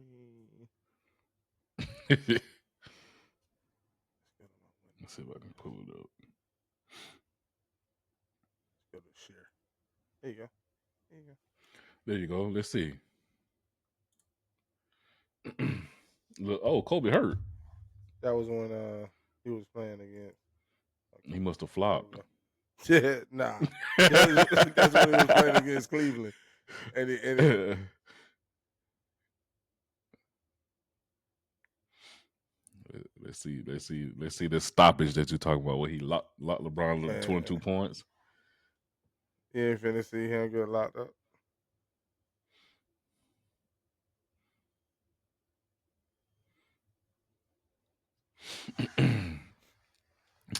[SPEAKER 1] see if I can pull it up.
[SPEAKER 2] Go to share. There you go. There you go.
[SPEAKER 1] There you go. Let's see. Look, oh, Kobe hurt.
[SPEAKER 2] That was when he was playing against.
[SPEAKER 1] Okay. He must have flopped.
[SPEAKER 2] Yeah, nah. That's when he was playing against Cleveland.
[SPEAKER 1] Let's see the stoppage that you're talking about where he locked LeBron 22 points.
[SPEAKER 2] He ain't finna see him get locked up.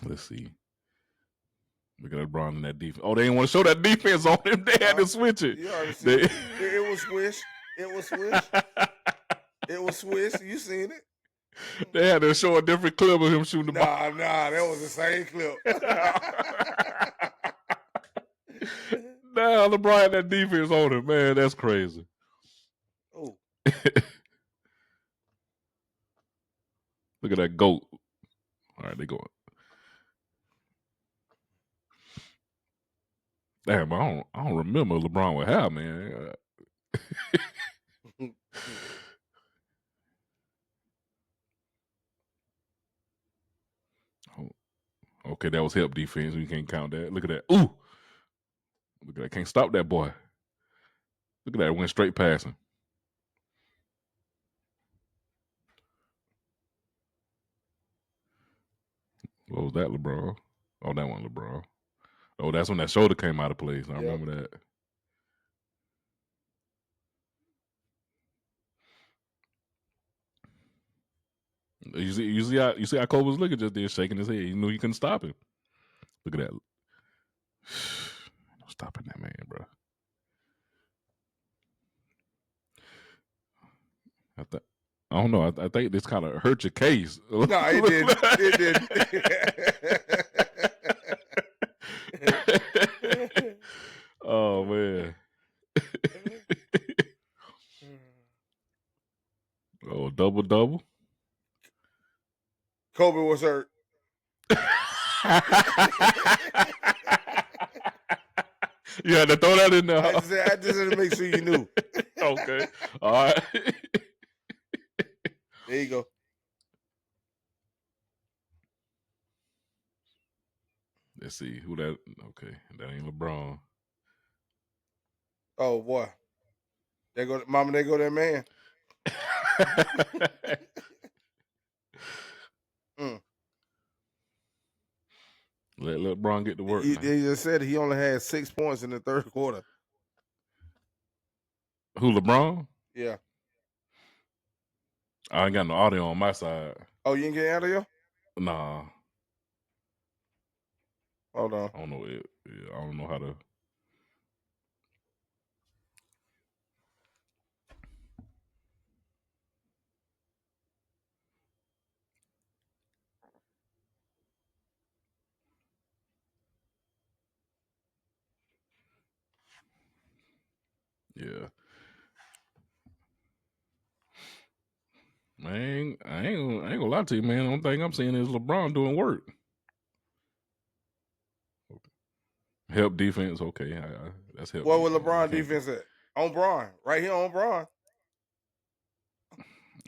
[SPEAKER 1] Let's see. Look at LeBron in that defense. Oh, they didn't want to show that defense on him. They had to switch it.
[SPEAKER 2] You already seen it. It was swish. It was swish. It was swish. You seen it?
[SPEAKER 1] They had to show a different clip of him shooting the ball.
[SPEAKER 2] Nah, that was the same clip.
[SPEAKER 1] Now LeBron had that defense on him, man. That's crazy.
[SPEAKER 2] Oh.
[SPEAKER 1] Look at that GOAT. All right, they going. Damn, I don't remember LeBron with how, man. Okay, that was help defense. We can't count that. Look at that. Ooh. Look at that. Can't stop that boy. Look at that. It went straight past him. What was that, LeBron? Oh, that one, LeBron. Oh, that's when that shoulder came out of place. I remember that. You see how Kobe was looking just there, shaking his head. He knew he couldn't stop him. Look at that. No stopping that man, bro. I don't know. I think this kind of hurt your case.
[SPEAKER 2] No, it didn't. It didn't.
[SPEAKER 1] Oh man. Oh, double.
[SPEAKER 2] Kobe was hurt.
[SPEAKER 1] You had to throw that in there.
[SPEAKER 2] I just had to make sure you knew.
[SPEAKER 1] Okay. All right.
[SPEAKER 2] There you go.
[SPEAKER 1] Let's see who that. Okay, that ain't LeBron.
[SPEAKER 2] Oh boy, they go, mama. They go that man.
[SPEAKER 1] Let LeBron get to work.
[SPEAKER 2] He just said he only had 6 points in the third quarter.
[SPEAKER 1] Who, LeBron?
[SPEAKER 2] Yeah.
[SPEAKER 1] I ain't got no audio on my side.
[SPEAKER 2] Oh, you didn't get audio?
[SPEAKER 1] Nah.
[SPEAKER 2] Hold on.
[SPEAKER 1] I don't know. I don't know how to. Yeah. Man, I ain't gonna lie to you, man. The only thing I'm seeing is LeBron doing work. Okay. Help defense, okay. That's help.
[SPEAKER 2] What was LeBron defense at? On Braun. Right here on Braun.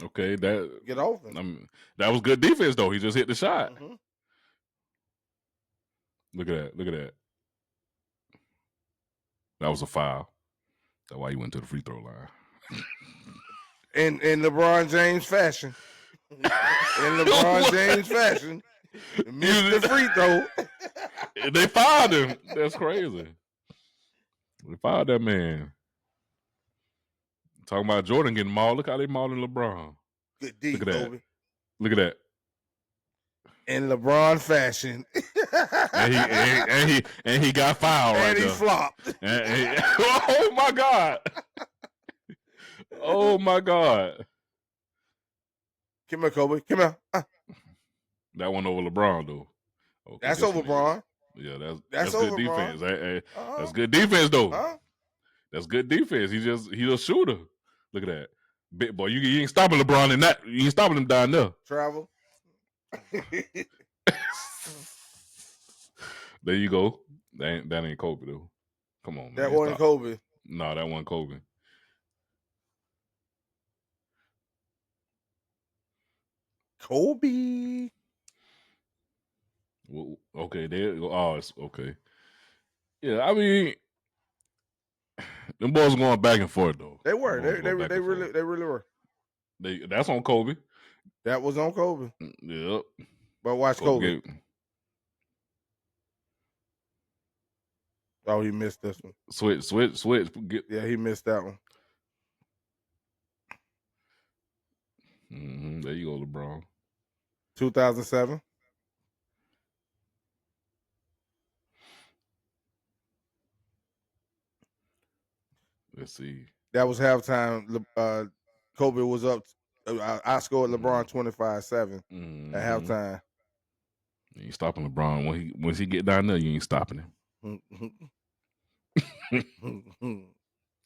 [SPEAKER 1] Okay, that
[SPEAKER 2] get open.
[SPEAKER 1] That was good defense though. He just hit the shot. Mm-hmm. Look at that. That was a foul. That's why he went to the free throw line.
[SPEAKER 2] In LeBron James fashion. Missed the free throw.
[SPEAKER 1] They fired him. That's crazy. They fired that man. Talking about Jordan getting mauled. Look how they mauling LeBron.
[SPEAKER 2] Good D,
[SPEAKER 1] Look at that.
[SPEAKER 2] Kobe.
[SPEAKER 1] Look at that.
[SPEAKER 2] In LeBron fashion.
[SPEAKER 1] and he got fouled right there.
[SPEAKER 2] And he flopped.
[SPEAKER 1] Oh my God. Oh my God.
[SPEAKER 2] Come here, Kobe. Come here.
[SPEAKER 1] That one over LeBron though.
[SPEAKER 2] Okay, that's over LeBron.
[SPEAKER 1] Yeah, that's good defense.
[SPEAKER 2] Uh-huh.
[SPEAKER 1] That's good defense though.
[SPEAKER 2] Huh?
[SPEAKER 1] That's good defense. He's a shooter. Look at that. Big boy, you ain't stopping LeBron in that. You ain't stopping him down there.
[SPEAKER 2] Travel.
[SPEAKER 1] There you go. That ain't Kobe though. Come on, man.
[SPEAKER 2] That wasn't Kobe.
[SPEAKER 1] No, that wasn't Kobe.
[SPEAKER 2] Kobe.
[SPEAKER 1] Well, okay, there. Oh, it's okay. Yeah, I mean, them boys going back and forth though.
[SPEAKER 2] They were. They really were.
[SPEAKER 1] That's on Kobe.
[SPEAKER 2] That was on Kobe.
[SPEAKER 1] Yep.
[SPEAKER 2] But watch Kobe. Oh, he missed this one.
[SPEAKER 1] Switch.
[SPEAKER 2] Yeah, he missed that one.
[SPEAKER 1] There you go, LeBron.
[SPEAKER 2] 2007.
[SPEAKER 1] Let's see.
[SPEAKER 2] That was halftime. Kobe was up. I scored LeBron 25-7 at halftime.
[SPEAKER 1] You ain't stopping LeBron. Once he get down there, you ain't stopping him.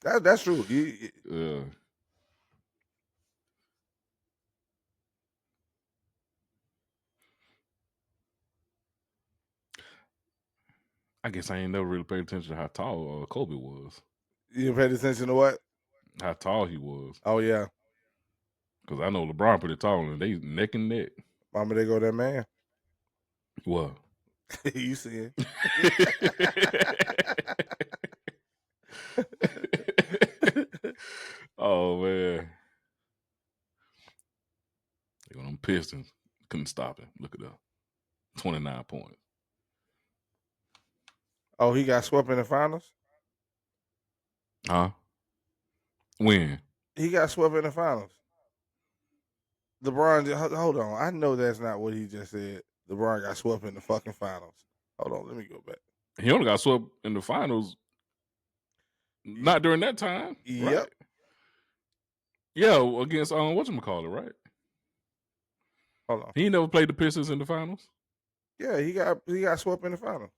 [SPEAKER 2] That's true.
[SPEAKER 1] I guess I ain't never really paid attention to how tall Kobe was.
[SPEAKER 2] You paid attention to what?
[SPEAKER 1] How tall he was.
[SPEAKER 2] Oh, yeah.
[SPEAKER 1] Because I know LeBron pretty tall, and they neck and neck.
[SPEAKER 2] Mama, they go that man.
[SPEAKER 1] What?
[SPEAKER 2] You see it.
[SPEAKER 1] Oh, man. They got them Pistons. Couldn't stop him. Look at that. 29 points.
[SPEAKER 2] Oh, he got swept in the finals?
[SPEAKER 1] Huh? When?
[SPEAKER 2] He got swept in the finals. LeBron, hold on. I know that's not what he just said. LeBron got swept in the fucking finals. Hold on, let me go back.
[SPEAKER 1] He only got swept in the finals. Not during that time.
[SPEAKER 2] Yep.
[SPEAKER 1] Right? Yeah, against whatchamacallit, right?
[SPEAKER 2] Hold on.
[SPEAKER 1] He never played the Pistons in the finals?
[SPEAKER 2] Yeah, he got swept in the finals.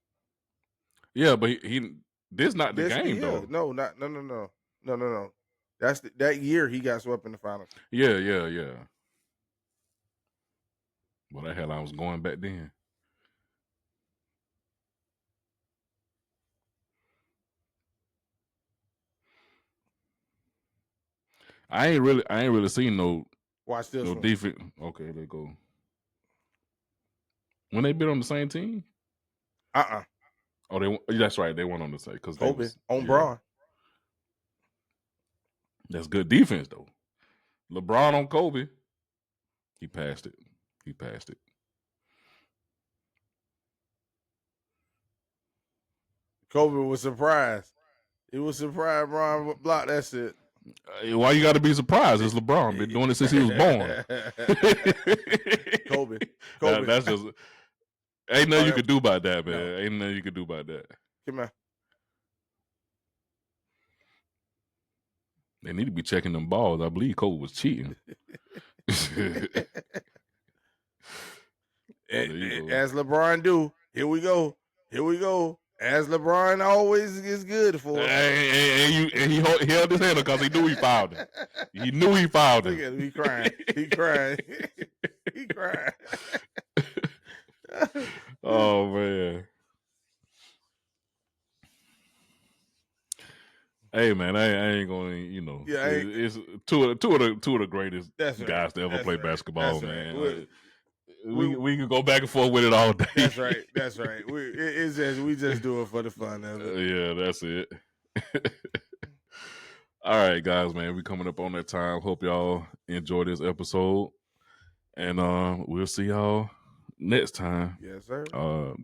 [SPEAKER 1] Yeah, but he this not the game though.
[SPEAKER 2] No. That's that year he got swept in the finals.
[SPEAKER 1] Yeah. Well, the hell I was going back then. I ain't really seen no.
[SPEAKER 2] Watch this one.
[SPEAKER 1] Defense. Okay, there go. When they been on the same team? Oh, that's right. They went on the same because
[SPEAKER 2] Kobe on Braun.
[SPEAKER 1] That's good defense though. LeBron on Kobe. He passed it.
[SPEAKER 2] Kobe was surprised. He was surprised Braun blocked that shit.
[SPEAKER 1] Why you got to be surprised? It's LeBron. Been doing it since he was born.
[SPEAKER 2] Kobe.
[SPEAKER 1] That's just ain't nothing you can do about that, man. No. Ain't nothing you can do about that.
[SPEAKER 2] Come on.
[SPEAKER 1] They need to be checking them balls. I believe Kobe was cheating.
[SPEAKER 2] As LeBron do. Here we go. As LeBron always is good for.
[SPEAKER 1] And he held his hand because he knew he fouled him. He knew he fouled him.
[SPEAKER 2] Look at him. He crying. He crying.
[SPEAKER 1] Oh man. Hey man, I ain't gonna,
[SPEAKER 2] Yeah,
[SPEAKER 1] it's two of the greatest guys to ever play basketball, man.
[SPEAKER 2] Right.
[SPEAKER 1] We can go back and forth with it all day.
[SPEAKER 2] That's right. We just do it for the fun of it.
[SPEAKER 1] Yeah, that's it. All right, guys, man, we coming up on that time. Hope y'all enjoy this episode, and we'll see y'all next time.
[SPEAKER 2] Yes, sir.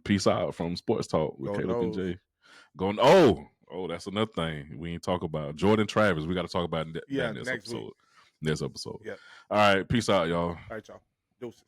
[SPEAKER 1] Peace out from Sports Talk with Caleb and Jay. Going. Oh, that's another thing we ain't talk about. Jordan Travis. We got to talk about that next episode.
[SPEAKER 2] Week.
[SPEAKER 1] Next episode.
[SPEAKER 2] Yep.
[SPEAKER 1] All right. Peace out, y'all.
[SPEAKER 2] All right, y'all. Deuces.